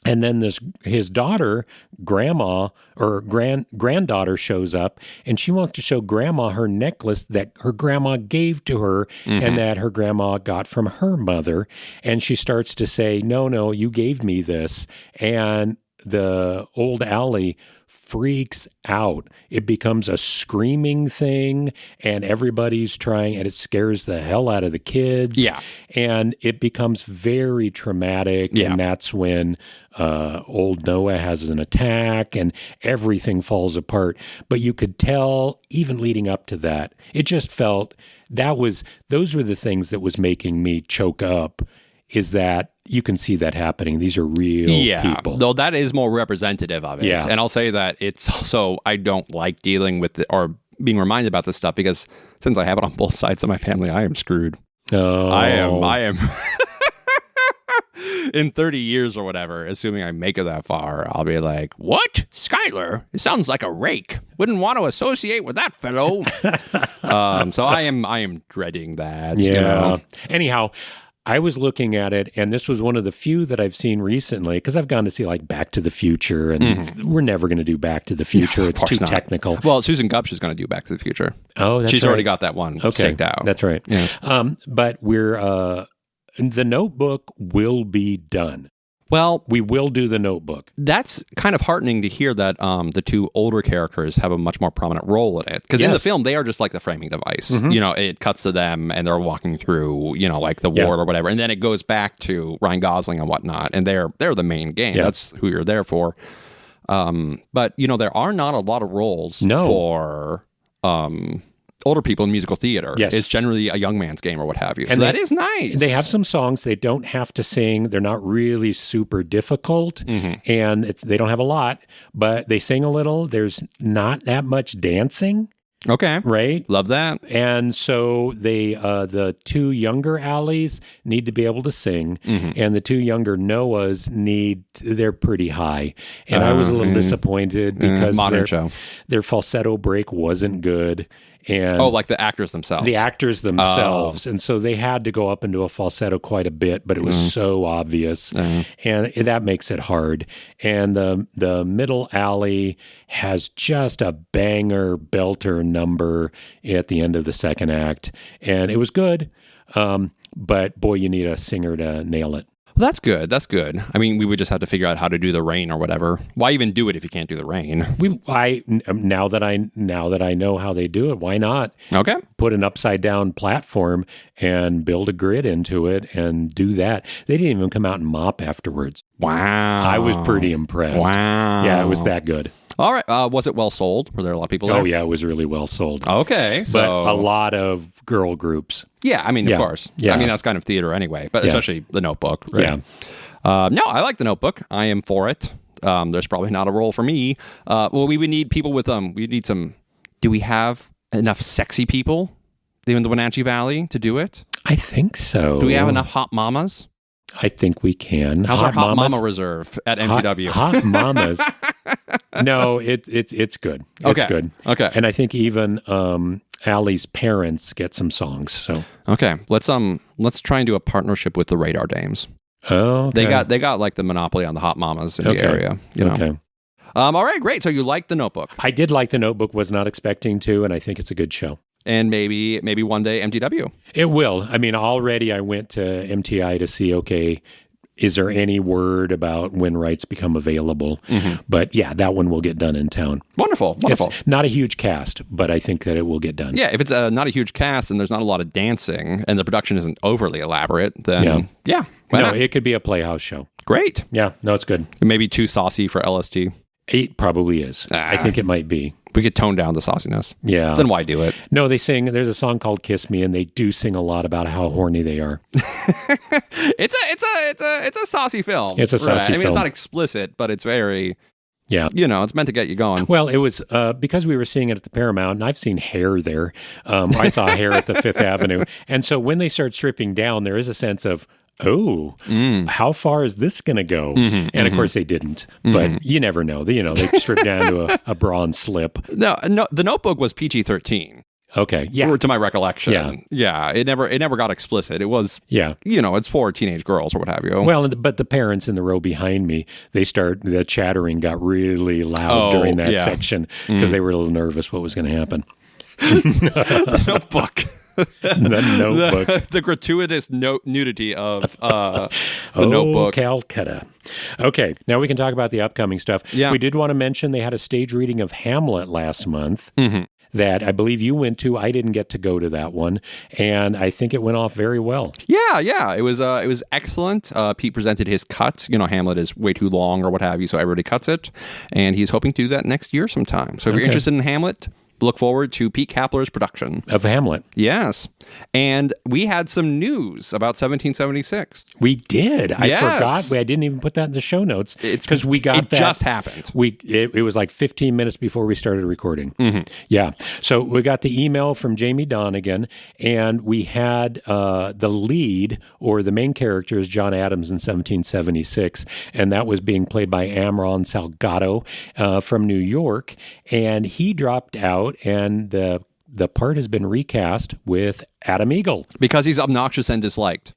[SPEAKER 1] And then his daughter, grandma, or granddaughter shows up, and she wants to show grandma her necklace that her grandma gave to her and that her grandma got from her mother. And she starts to say, no, you gave me this. And the old Allie freaks out. It becomes a screaming thing, and everybody's trying, and it scares the hell out of the kids.
[SPEAKER 4] Yeah.
[SPEAKER 1] And it becomes very traumatic, and that's when old Noah has an attack, and everything falls apart. But you could tell, even leading up to that, it just felt those were the things that was making me choke up, is that you can see that happening. These are real people.
[SPEAKER 4] Though that is more representative of it.
[SPEAKER 1] Yeah.
[SPEAKER 4] And I'll say that it's also, I don't like dealing with or being reminded about this stuff because since I have it on both sides of my family, I am screwed.
[SPEAKER 1] Oh.
[SPEAKER 4] I am. In 30 years or whatever, assuming I make it that far, I'll be like, what? Skyler? It sounds like a rake. Wouldn't want to associate with that fellow. So I am dreading that.
[SPEAKER 1] Yeah. Anyhow, I was looking at it, and this was one of the few that I've seen recently, because I've gone to see Back to the Future, and we're never going to do Back to the Future. It's too technical.
[SPEAKER 4] Well, Susan Gupsh is going to do Back to the Future.
[SPEAKER 1] Oh, that's
[SPEAKER 4] She's
[SPEAKER 1] right.
[SPEAKER 4] already got that one staked out.
[SPEAKER 1] That's right.
[SPEAKER 4] Yes.
[SPEAKER 1] But we're The Notebook will be done.
[SPEAKER 4] Well,
[SPEAKER 1] We will do The Notebook.
[SPEAKER 4] that's kind of heartening to hear that the two older characters have a much more prominent role in it. Because in the
[SPEAKER 1] Yes.
[SPEAKER 4] film, they are just like the framing device. You know, it cuts to them and they're walking through, you know, like the ward or whatever. And then it goes back to Ryan Gosling and whatnot. And they're the main game.
[SPEAKER 1] Yeah.
[SPEAKER 4] That's who you're there for. But, you know, there are not a lot of roles for older people in musical theater.
[SPEAKER 1] Yes.
[SPEAKER 4] It's generally a young man's game or what have you.
[SPEAKER 1] And
[SPEAKER 4] so that is nice.
[SPEAKER 1] They have some songs they don't have to sing. They're not really super difficult, and they don't have a lot, but they sing a little. There's not that much dancing,
[SPEAKER 4] Okay.
[SPEAKER 1] right?
[SPEAKER 4] Love that.
[SPEAKER 1] And so they, the two younger Allies need to be able to sing, and the two younger Noahs they're pretty high. And I was a little disappointed because
[SPEAKER 4] modern show.
[SPEAKER 1] their falsetto break wasn't good. And
[SPEAKER 4] Oh, like the actors themselves.
[SPEAKER 1] the actors themselves. And so they had to go up into a falsetto quite a bit, but it was so obvious. And that makes it hard. And the middle alley has just a banger belter number at the end of the second act. And it was good. But boy, you need a singer to nail it.
[SPEAKER 4] Well, that's good. That's good. I mean, we would just have to figure out how to do the rain or whatever. Why even do it if you can't do the rain?
[SPEAKER 1] Now that I know how they do it, why not?
[SPEAKER 4] Okay.
[SPEAKER 1] Put an upside down platform and build a grid into it and do that. They didn't even come out and mop afterwards.
[SPEAKER 4] Wow.
[SPEAKER 1] I was pretty impressed.
[SPEAKER 4] Wow.
[SPEAKER 1] Yeah, it was that good.
[SPEAKER 4] All right. Was it well sold? Were there a lot of people there?
[SPEAKER 1] Oh, yeah, it was really well sold.
[SPEAKER 4] Okay. So,
[SPEAKER 1] But a lot of girl groups.
[SPEAKER 4] yeah, I mean,
[SPEAKER 1] Yeah.
[SPEAKER 4] of course.
[SPEAKER 1] Yeah.
[SPEAKER 4] I mean, that's kind of theater anyway, but especially The Notebook. Right?
[SPEAKER 1] Yeah.
[SPEAKER 4] No, I like The Notebook. I am for it. There's probably not a role for me. Well, we would need people with we need some. Do we have enough sexy people in the Wenatchee Valley to do it?
[SPEAKER 1] I think so.
[SPEAKER 4] Do we have enough hot mamas?
[SPEAKER 1] I think we can.
[SPEAKER 4] How's our hot
[SPEAKER 1] mamas?
[SPEAKER 4] mama reserve at MTW?
[SPEAKER 1] Hot mamas. No, it's good. It's
[SPEAKER 4] Okay.
[SPEAKER 1] good.
[SPEAKER 4] Okay.
[SPEAKER 1] And I think even Allie's parents get some songs. So
[SPEAKER 4] Okay, let's try and do a partnership with the Radar Dames.
[SPEAKER 1] oh, okay.
[SPEAKER 4] They got like the monopoly on the hot mamas in the
[SPEAKER 1] Okay.
[SPEAKER 4] area. You know.
[SPEAKER 1] Okay.
[SPEAKER 4] All right, great. So you like The Notebook,
[SPEAKER 1] I did like The Notebook. Was not expecting to, and I think it's a good show.
[SPEAKER 4] and maybe one day MTW.
[SPEAKER 1] It will. I mean, already I went to MTI to see, okay, is there any word about when rights become available? But yeah, that one will get done in town.
[SPEAKER 4] Wonderful.
[SPEAKER 1] It's not a huge cast, but I think that it will get done.
[SPEAKER 4] Yeah, if it's not a huge cast and there's not a lot of dancing and the production isn't overly elaborate, then yeah, why
[SPEAKER 1] No,
[SPEAKER 4] not?
[SPEAKER 1] it could be a Playhouse show.
[SPEAKER 4] Great.
[SPEAKER 1] Yeah, no, it's good.
[SPEAKER 4] Maybe too saucy for LST.
[SPEAKER 1] It probably is. I think it might be.
[SPEAKER 4] We could tone down the sauciness.
[SPEAKER 1] Yeah.
[SPEAKER 4] Then why do it?
[SPEAKER 1] No, they sing. There's a song called "Kiss Me," and they do sing a lot about how horny they are.
[SPEAKER 4] It's a saucy film.
[SPEAKER 1] It's a saucy
[SPEAKER 4] I mean,
[SPEAKER 1] film.
[SPEAKER 4] it's not explicit, but it's very,
[SPEAKER 1] Yeah.
[SPEAKER 4] you know, it's meant to get you going.
[SPEAKER 1] Well, it was because we were seeing it at the Paramount, and I've seen hair there. I saw hair at the Fifth Avenue, and so when they start stripping down, there is a sense of, oh, how far is this going to go? And of course, they didn't. But you never know. They stripped down to a bronze slip.
[SPEAKER 4] No, The Notebook was PG-13.
[SPEAKER 1] Okay, yeah,
[SPEAKER 4] To my recollection.
[SPEAKER 1] Yeah.
[SPEAKER 4] It never got explicit. It was,
[SPEAKER 1] yeah.
[SPEAKER 4] you know, it's for teenage girls or what have you.
[SPEAKER 1] Well, but the parents in the row behind me, the chattering got really loud
[SPEAKER 4] Oh,
[SPEAKER 1] during that
[SPEAKER 4] yeah.
[SPEAKER 1] section because they were a little nervous what was going to happen.
[SPEAKER 4] The Notebook.
[SPEAKER 1] The Notebook.
[SPEAKER 4] The gratuitous nudity of The
[SPEAKER 1] Oh,
[SPEAKER 4] Notebook.
[SPEAKER 1] Calcutta. Okay, now we can talk about the upcoming stuff.
[SPEAKER 4] Yeah.
[SPEAKER 1] We did want to mention they had a stage reading of Hamlet last month that I believe you went to. I didn't get to go to that one, and I think it went off very well.
[SPEAKER 4] Yeah. It was excellent. Pete presented his cut. You know, Hamlet is way too long or what have you, so everybody cuts it. And he's hoping to do that next year sometime. So if you're interested in Hamlet, look forward to Pete Kapler's production
[SPEAKER 1] Of Hamlet.
[SPEAKER 4] Yes. And we had some news about 1776.
[SPEAKER 1] We did. I
[SPEAKER 4] Yes.
[SPEAKER 1] forgot. I didn't even put that in the show notes.
[SPEAKER 4] It's
[SPEAKER 1] because we got
[SPEAKER 4] it
[SPEAKER 1] that.
[SPEAKER 4] just happened.
[SPEAKER 1] It was like 15 minutes before we started recording. Yeah. So we got the email from Jamie Donegan, and we had the lead, or the main character, is John Adams in 1776, and that was being played by Amron Salgado from New York, and he dropped out, and the the part has been recast with Adam Eagle.
[SPEAKER 4] Because he's obnoxious and disliked.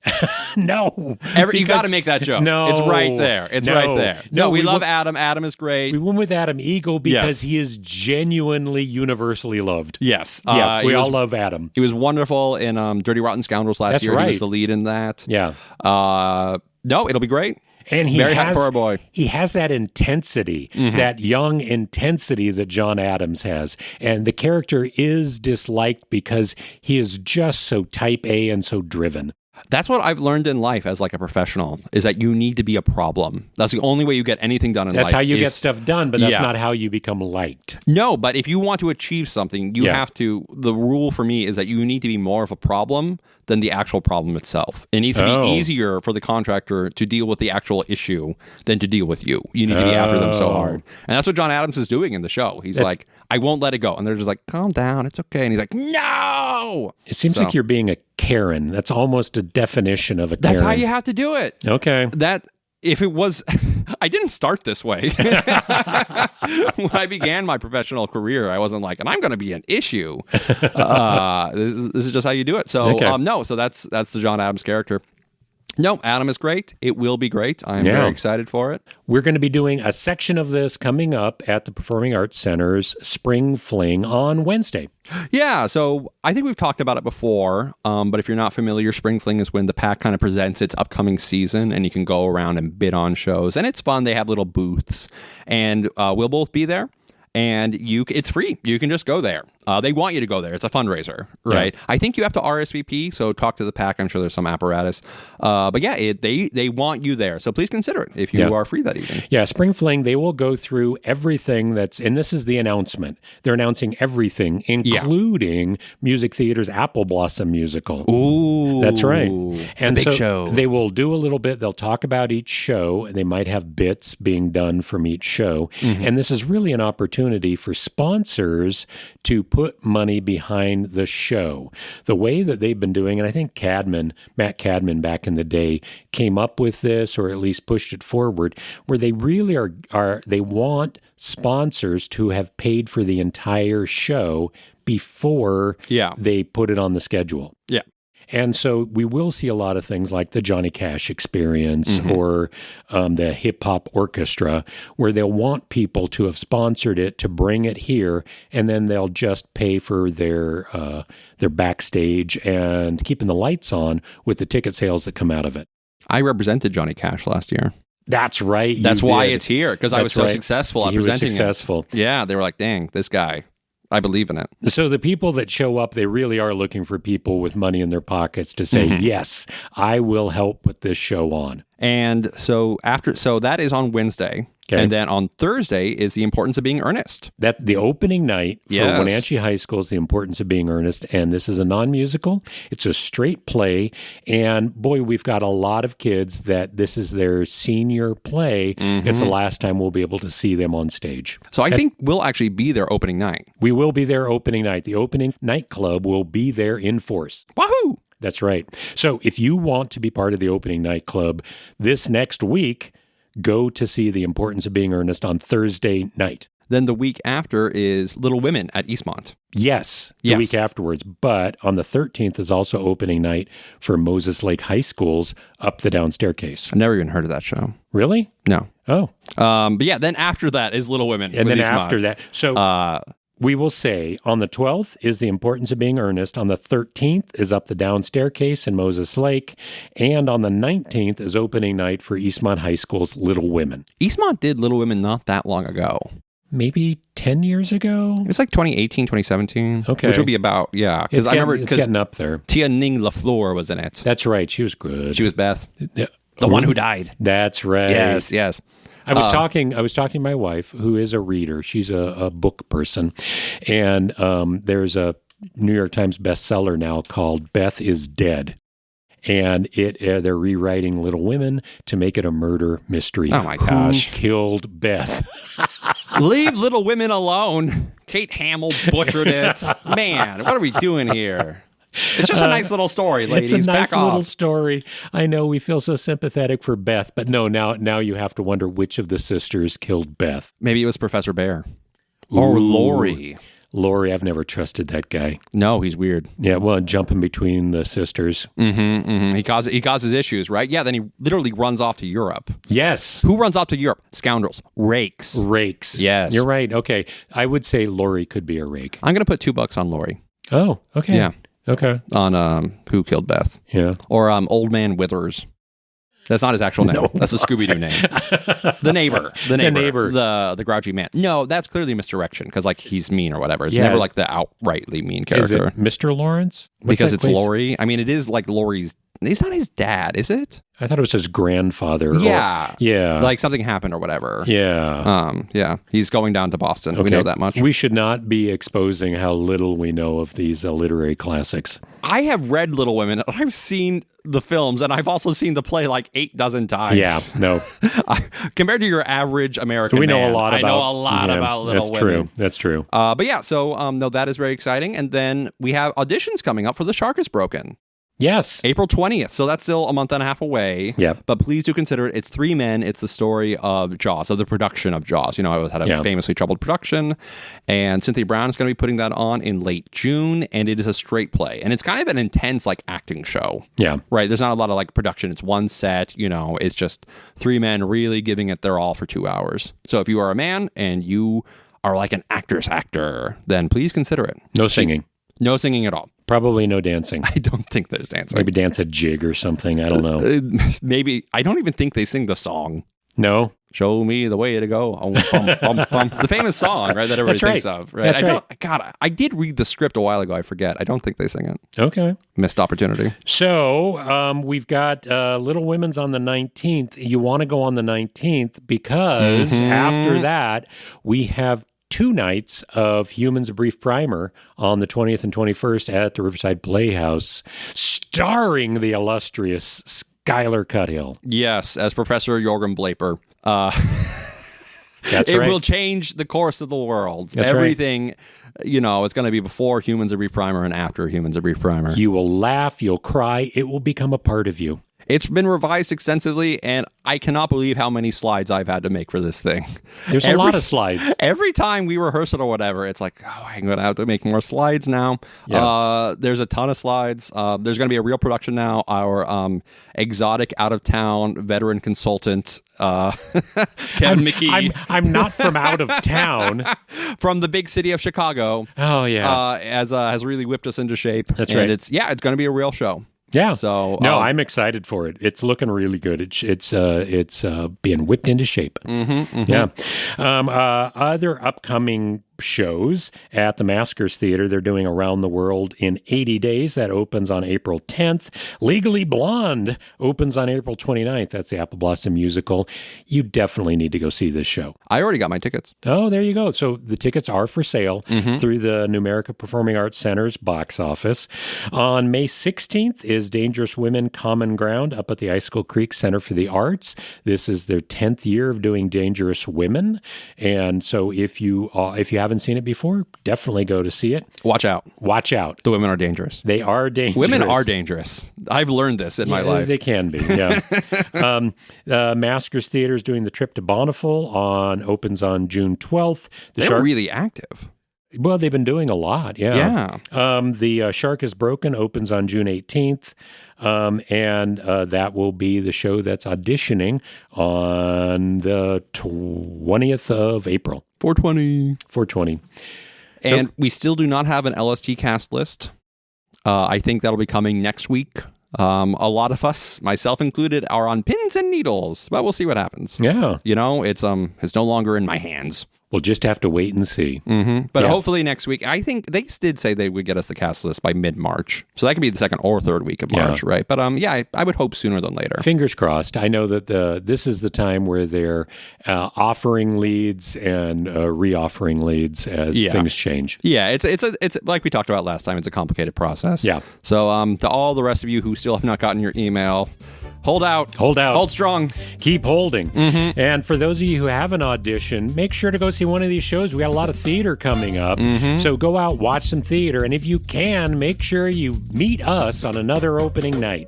[SPEAKER 1] No.
[SPEAKER 4] You got to make that joke.
[SPEAKER 1] No.
[SPEAKER 4] It's right there. It's right there. No, we love Adam. Adam is great.
[SPEAKER 1] We went with Adam Eagle because he is genuinely universally loved.
[SPEAKER 4] Yes.
[SPEAKER 1] Yeah, we all love Adam.
[SPEAKER 4] He was wonderful in Dirty Rotten Scoundrels last year.
[SPEAKER 1] Right.
[SPEAKER 4] He was the lead in that.
[SPEAKER 1] Yeah.
[SPEAKER 4] No, it'll be great.
[SPEAKER 1] And he
[SPEAKER 4] Very happy for our boy.
[SPEAKER 1] He has that intensity, that young intensity that John Adams has. And the character is disliked because he is just so type A and so driven.
[SPEAKER 4] That's what I've learned in life as like a professional, is that you need to be a problem. That's the only way you get anything done in life.
[SPEAKER 1] That's how you get stuff done, but that's not how you become liked.
[SPEAKER 4] No, but if you want to achieve something, you have to, the rule for me is that you need to be more of a problem than the actual problem itself. It needs to be easier for the contractor to deal with the actual issue than to deal with you. You need to be after them so hard. And that's what John Adams is doing in the show. He's like, I won't let it go. And they're just like, calm down. It's okay. And he's like, no.
[SPEAKER 1] It seems like you're being a Karen. That's almost a definition of a Karen.
[SPEAKER 4] That's how you have to do it.
[SPEAKER 1] Okay.
[SPEAKER 4] If it was, I didn't start this way. When I began my professional career, I wasn't like, and I'm going to be an issue. This is just how you do it. So, so that's the John Adams character. No, Adam is great. It will be great. I'm very excited for it.
[SPEAKER 1] We're going to be doing a section of this coming up at the Performing Arts Center's Spring Fling on Wednesday.
[SPEAKER 4] Yeah, so I think we've talked about it before, but if you're not familiar, Spring Fling is when the PAC kind of presents its upcoming season, and you can go around and bid on shows, and it's fun. They have little booths, and we'll both be there. And it's free. You can just go there. They want you to go there. It's a fundraiser, right? Yeah. I think you have to RSVP, so talk to the PAC. I'm sure there's some apparatus. But yeah, they want you there. So please consider it if you are free that evening. Yeah,
[SPEAKER 1] Spring Fling, they will go through everything and this is the announcement. They're announcing everything, including Music Theater's Apple Blossom musical.
[SPEAKER 4] Ooh.
[SPEAKER 1] That's right. And
[SPEAKER 4] big show.
[SPEAKER 1] They will do a little bit. They'll talk about each show. They might have bits being done from each show. Mm-hmm. And this is really an opportunity for sponsors to put money behind the show. The way that they've been doing, and I think Matt Cadman back in the day came up with this, or at least pushed it forward, where they really they want sponsors to have paid for the entire show before they put it on the schedule.
[SPEAKER 4] Yeah.
[SPEAKER 1] And so we will see a lot of things like the Johnny Cash Experience or the Hip Hop Orchestra, where they'll want people to have sponsored it to bring it here, and then they'll just pay for their backstage and keeping the lights on with the ticket sales that come out of it.
[SPEAKER 4] I represented Johnny Cash last year.
[SPEAKER 1] That's right.
[SPEAKER 4] That's why it's here, because I was so successful at presenting it.
[SPEAKER 1] He was successful.
[SPEAKER 4] Yeah, they were like, dang, this guy. I believe in it.
[SPEAKER 1] So the people that show up, they really are looking for people with money in their pockets to say, yes, I will help put this show on.
[SPEAKER 4] And so that is on Wednesday. Okay. And then on Thursday is The Importance of Being Earnest.
[SPEAKER 1] That the opening night for Wenatchee High School is The Importance of Being Earnest. And this is a non-musical. It's a straight play. And boy, we've got a lot of kids that this is their senior play. It's the last time we'll be able to see them on stage.
[SPEAKER 4] So I think we'll actually be there opening night.
[SPEAKER 1] We will be there opening night. The opening nightclub will be there in force.
[SPEAKER 4] Wahoo!
[SPEAKER 1] That's right. So if you want to be part of the opening nightclub this next week, go to see The Importance of Being Earnest on Thursday night.
[SPEAKER 4] Then the week after is Little Women at Eastmont.
[SPEAKER 1] Yes, the week afterwards. But on the 13th is also opening night for Moses Lake High School's Up the Down Staircase.
[SPEAKER 4] I've never even heard of that show.
[SPEAKER 1] Really?
[SPEAKER 4] No.
[SPEAKER 1] Oh.
[SPEAKER 4] But yeah, then after that is Little Women.
[SPEAKER 1] And then
[SPEAKER 4] Eastmont.
[SPEAKER 1] after that. So we will say on the 12th is The Importance of Being Earnest. On the 13th is Up the Down Staircase in Moses Lake. And on the 19th is opening night for Eastmont High School's Little Women.
[SPEAKER 4] Eastmont did Little Women not that long ago.
[SPEAKER 1] Maybe 10 years ago?
[SPEAKER 4] It was like 2018, 2017.
[SPEAKER 1] Okay.
[SPEAKER 4] Which would be about,
[SPEAKER 1] Because I remember it's getting up there.
[SPEAKER 4] Tia Ning LaFleur was in it.
[SPEAKER 1] That's right. She was good.
[SPEAKER 4] She was Beth. The one who died.
[SPEAKER 1] That's right.
[SPEAKER 4] Yes.
[SPEAKER 1] I was talking to my wife, who is a reader. She's a book person. And there's a New York Times bestseller now called Beth is Dead. And they're rewriting Little Women to make it a murder mystery.
[SPEAKER 4] Oh, my gosh.
[SPEAKER 1] Who killed Beth?
[SPEAKER 4] Leave Little Women alone. Kate Hamill butchered it. Man, what are we doing here? It's just a nice little story, ladies.
[SPEAKER 1] It's a nice
[SPEAKER 4] Back
[SPEAKER 1] little
[SPEAKER 4] off.
[SPEAKER 1] story. I know we feel so sympathetic for Beth, but no, now you have to wonder which of the sisters killed Beth.
[SPEAKER 4] Maybe it was Professor Bear. Or Lori.
[SPEAKER 1] Laurie, I've never trusted that guy.
[SPEAKER 4] No, he's weird.
[SPEAKER 1] Yeah, well, jumping between the sisters.
[SPEAKER 4] He causes issues, right? Yeah, then he literally runs off to Europe.
[SPEAKER 1] Yes.
[SPEAKER 4] Who runs off to Europe? Scoundrels. Rakes.
[SPEAKER 1] Yes. You're right. Okay. I would say Laurie could be a rake.
[SPEAKER 4] I'm going to put $2 on Laurie.
[SPEAKER 1] Oh, okay.
[SPEAKER 4] Yeah.
[SPEAKER 1] Okay.
[SPEAKER 4] On Who Killed Beth.
[SPEAKER 1] Yeah.
[SPEAKER 4] Or Old Man Withers. That's not his actual name. No. That's a Scooby-Doo name. The neighbor. The grouchy man. No, that's clearly misdirection because like he's mean or whatever. It's never like the outrightly mean character.
[SPEAKER 1] Is it Mr. Lawrence?
[SPEAKER 4] Because it's Laurie. I mean, it is like Laurie's. He's not his dad, is it?
[SPEAKER 1] I thought it was his grandfather.
[SPEAKER 4] Yeah.
[SPEAKER 1] Yeah.
[SPEAKER 4] Like something happened or whatever.
[SPEAKER 1] Yeah.
[SPEAKER 4] Yeah. He's going down to Boston.
[SPEAKER 1] Okay.
[SPEAKER 4] We know that much.
[SPEAKER 1] We should not be exposing how little we know of these literary classics.
[SPEAKER 4] I have read Little Women. I've seen the films, and I've also seen the play like 8 dozen times.
[SPEAKER 1] Yeah. No.
[SPEAKER 4] Compared to your average American
[SPEAKER 1] we know
[SPEAKER 4] man,
[SPEAKER 1] a lot about,
[SPEAKER 4] I know a lot about Little Women.
[SPEAKER 1] That's true.
[SPEAKER 4] But yeah, so no, that is very exciting. And then we have auditions coming up for The Shark is Broken.
[SPEAKER 1] Yes.
[SPEAKER 4] April 20th. So that's still a month and a half away.
[SPEAKER 1] Yeah.
[SPEAKER 4] But please do consider it. It's 3 men. It's the story of Jaws, of the production of Jaws. You know, it had a famously troubled production. And Cynthia Brown is going to be putting that on in late June. And it is a straight play. And it's kind of an intense, like, acting show. Yeah. Right? There's not a lot of, like, production. It's one set. You know, it's just 3 men really giving it their all for 2 hours. So if you are a man and you are like an actor's actor, then please consider it.
[SPEAKER 1] No singing.
[SPEAKER 4] No singing at all.
[SPEAKER 1] Probably no dancing.
[SPEAKER 4] I don't think there's dancing.
[SPEAKER 1] Maybe dance a jig or something. I don't know.
[SPEAKER 4] Maybe. I don't even think they sing the song.
[SPEAKER 1] No.
[SPEAKER 4] Show me the way to go. The famous song, right? That everybody thinks of. Right?
[SPEAKER 1] That's right.
[SPEAKER 4] God, I did read the script a while ago. I forget. I don't think they sing it.
[SPEAKER 1] Okay.
[SPEAKER 4] Missed opportunity.
[SPEAKER 1] So we've got Little Women's on the 19th. You want to go on the 19th because after that, we have 2 nights of Humans: A Brief Primer on the 20th and 21st at the Riverside Playhouse, starring the illustrious Skyler Cuthill.
[SPEAKER 4] Yes, as Professor Jorgen Blaper.
[SPEAKER 1] That's
[SPEAKER 4] it
[SPEAKER 1] right.
[SPEAKER 4] will change the course of the world.
[SPEAKER 1] That's
[SPEAKER 4] Everything, you know, it's going to be before Humans: A Brief Primer and after Humans: A Brief Primer.
[SPEAKER 1] You will laugh, you'll cry, it will become a part of you.
[SPEAKER 4] It's been revised extensively, and I cannot believe how many slides I've had to make for this thing.
[SPEAKER 1] There's a lot of slides.
[SPEAKER 4] Every time we rehearse it or whatever, it's like, oh, I'm going to have to make more slides now. Yeah. There's a ton of slides. There's going to be a real production now. Our exotic out-of-town veteran consultant, Kevin McKee.
[SPEAKER 1] I'm not from out of town.
[SPEAKER 4] From the big city of Chicago.
[SPEAKER 1] Oh, yeah.
[SPEAKER 4] Has really whipped us into shape.
[SPEAKER 1] That's right.
[SPEAKER 4] It's going to be a real show.
[SPEAKER 1] Yeah.
[SPEAKER 4] So
[SPEAKER 1] I'm excited for it. It's looking really good. It's being whipped into shape. Yeah. Other upcoming shows at the Maskers Theater. They're doing Around the World in 80 Days. That opens on April 10th. Legally Blonde opens on April 29th. That's the Apple Blossom musical. You definitely need to go see this show.
[SPEAKER 4] I already got my tickets.
[SPEAKER 1] Oh, there you go. So the tickets are for sale through the New America Performing Arts Center's box office. On May 16th is Dangerous Women Common Ground up at the Icicle Creek Center for the Arts. This is their 10th year of doing Dangerous Women. And so if you haven't seen it before, definitely go to see it.
[SPEAKER 4] Watch out.
[SPEAKER 1] Watch out.
[SPEAKER 4] The women are dangerous.
[SPEAKER 1] They are dangerous.
[SPEAKER 4] Women are dangerous. I've learned this in my life.
[SPEAKER 1] They can be, yeah. Maskers Theater is doing The Trip to Bonneville opens on June 12th.
[SPEAKER 4] They're really active.
[SPEAKER 1] Well, they've been doing a lot, yeah. The Shark is Broken opens on June 18th, and that will be the show that's auditioning on the 20th of April. 420.
[SPEAKER 4] And we still do not have an LST cast list. I think that'll be coming next week. A lot of us, myself included, are on pins and needles, but we'll see what happens.
[SPEAKER 1] Yeah.
[SPEAKER 4] You know, it's no longer in my hands.
[SPEAKER 1] We'll just have to wait and see.
[SPEAKER 4] But hopefully next week, I think they did say they would get us the cast list by mid-March. So that could be the second or third week of March, right? But I would hope sooner than later.
[SPEAKER 1] Fingers crossed. I know that this is the time where they're offering leads and re-offering leads as things change.
[SPEAKER 4] Yeah, it's like we talked about last time, it's a complicated process.
[SPEAKER 1] Yeah.
[SPEAKER 4] So to all the rest of you who still have not gotten your email, hold out. Hold strong.
[SPEAKER 1] Keep holding. And for those of you who have an audition, make sure to go see one of these shows. We got a lot of theater coming up. So go out, watch some theater. And if you can, make sure you meet us on another opening night.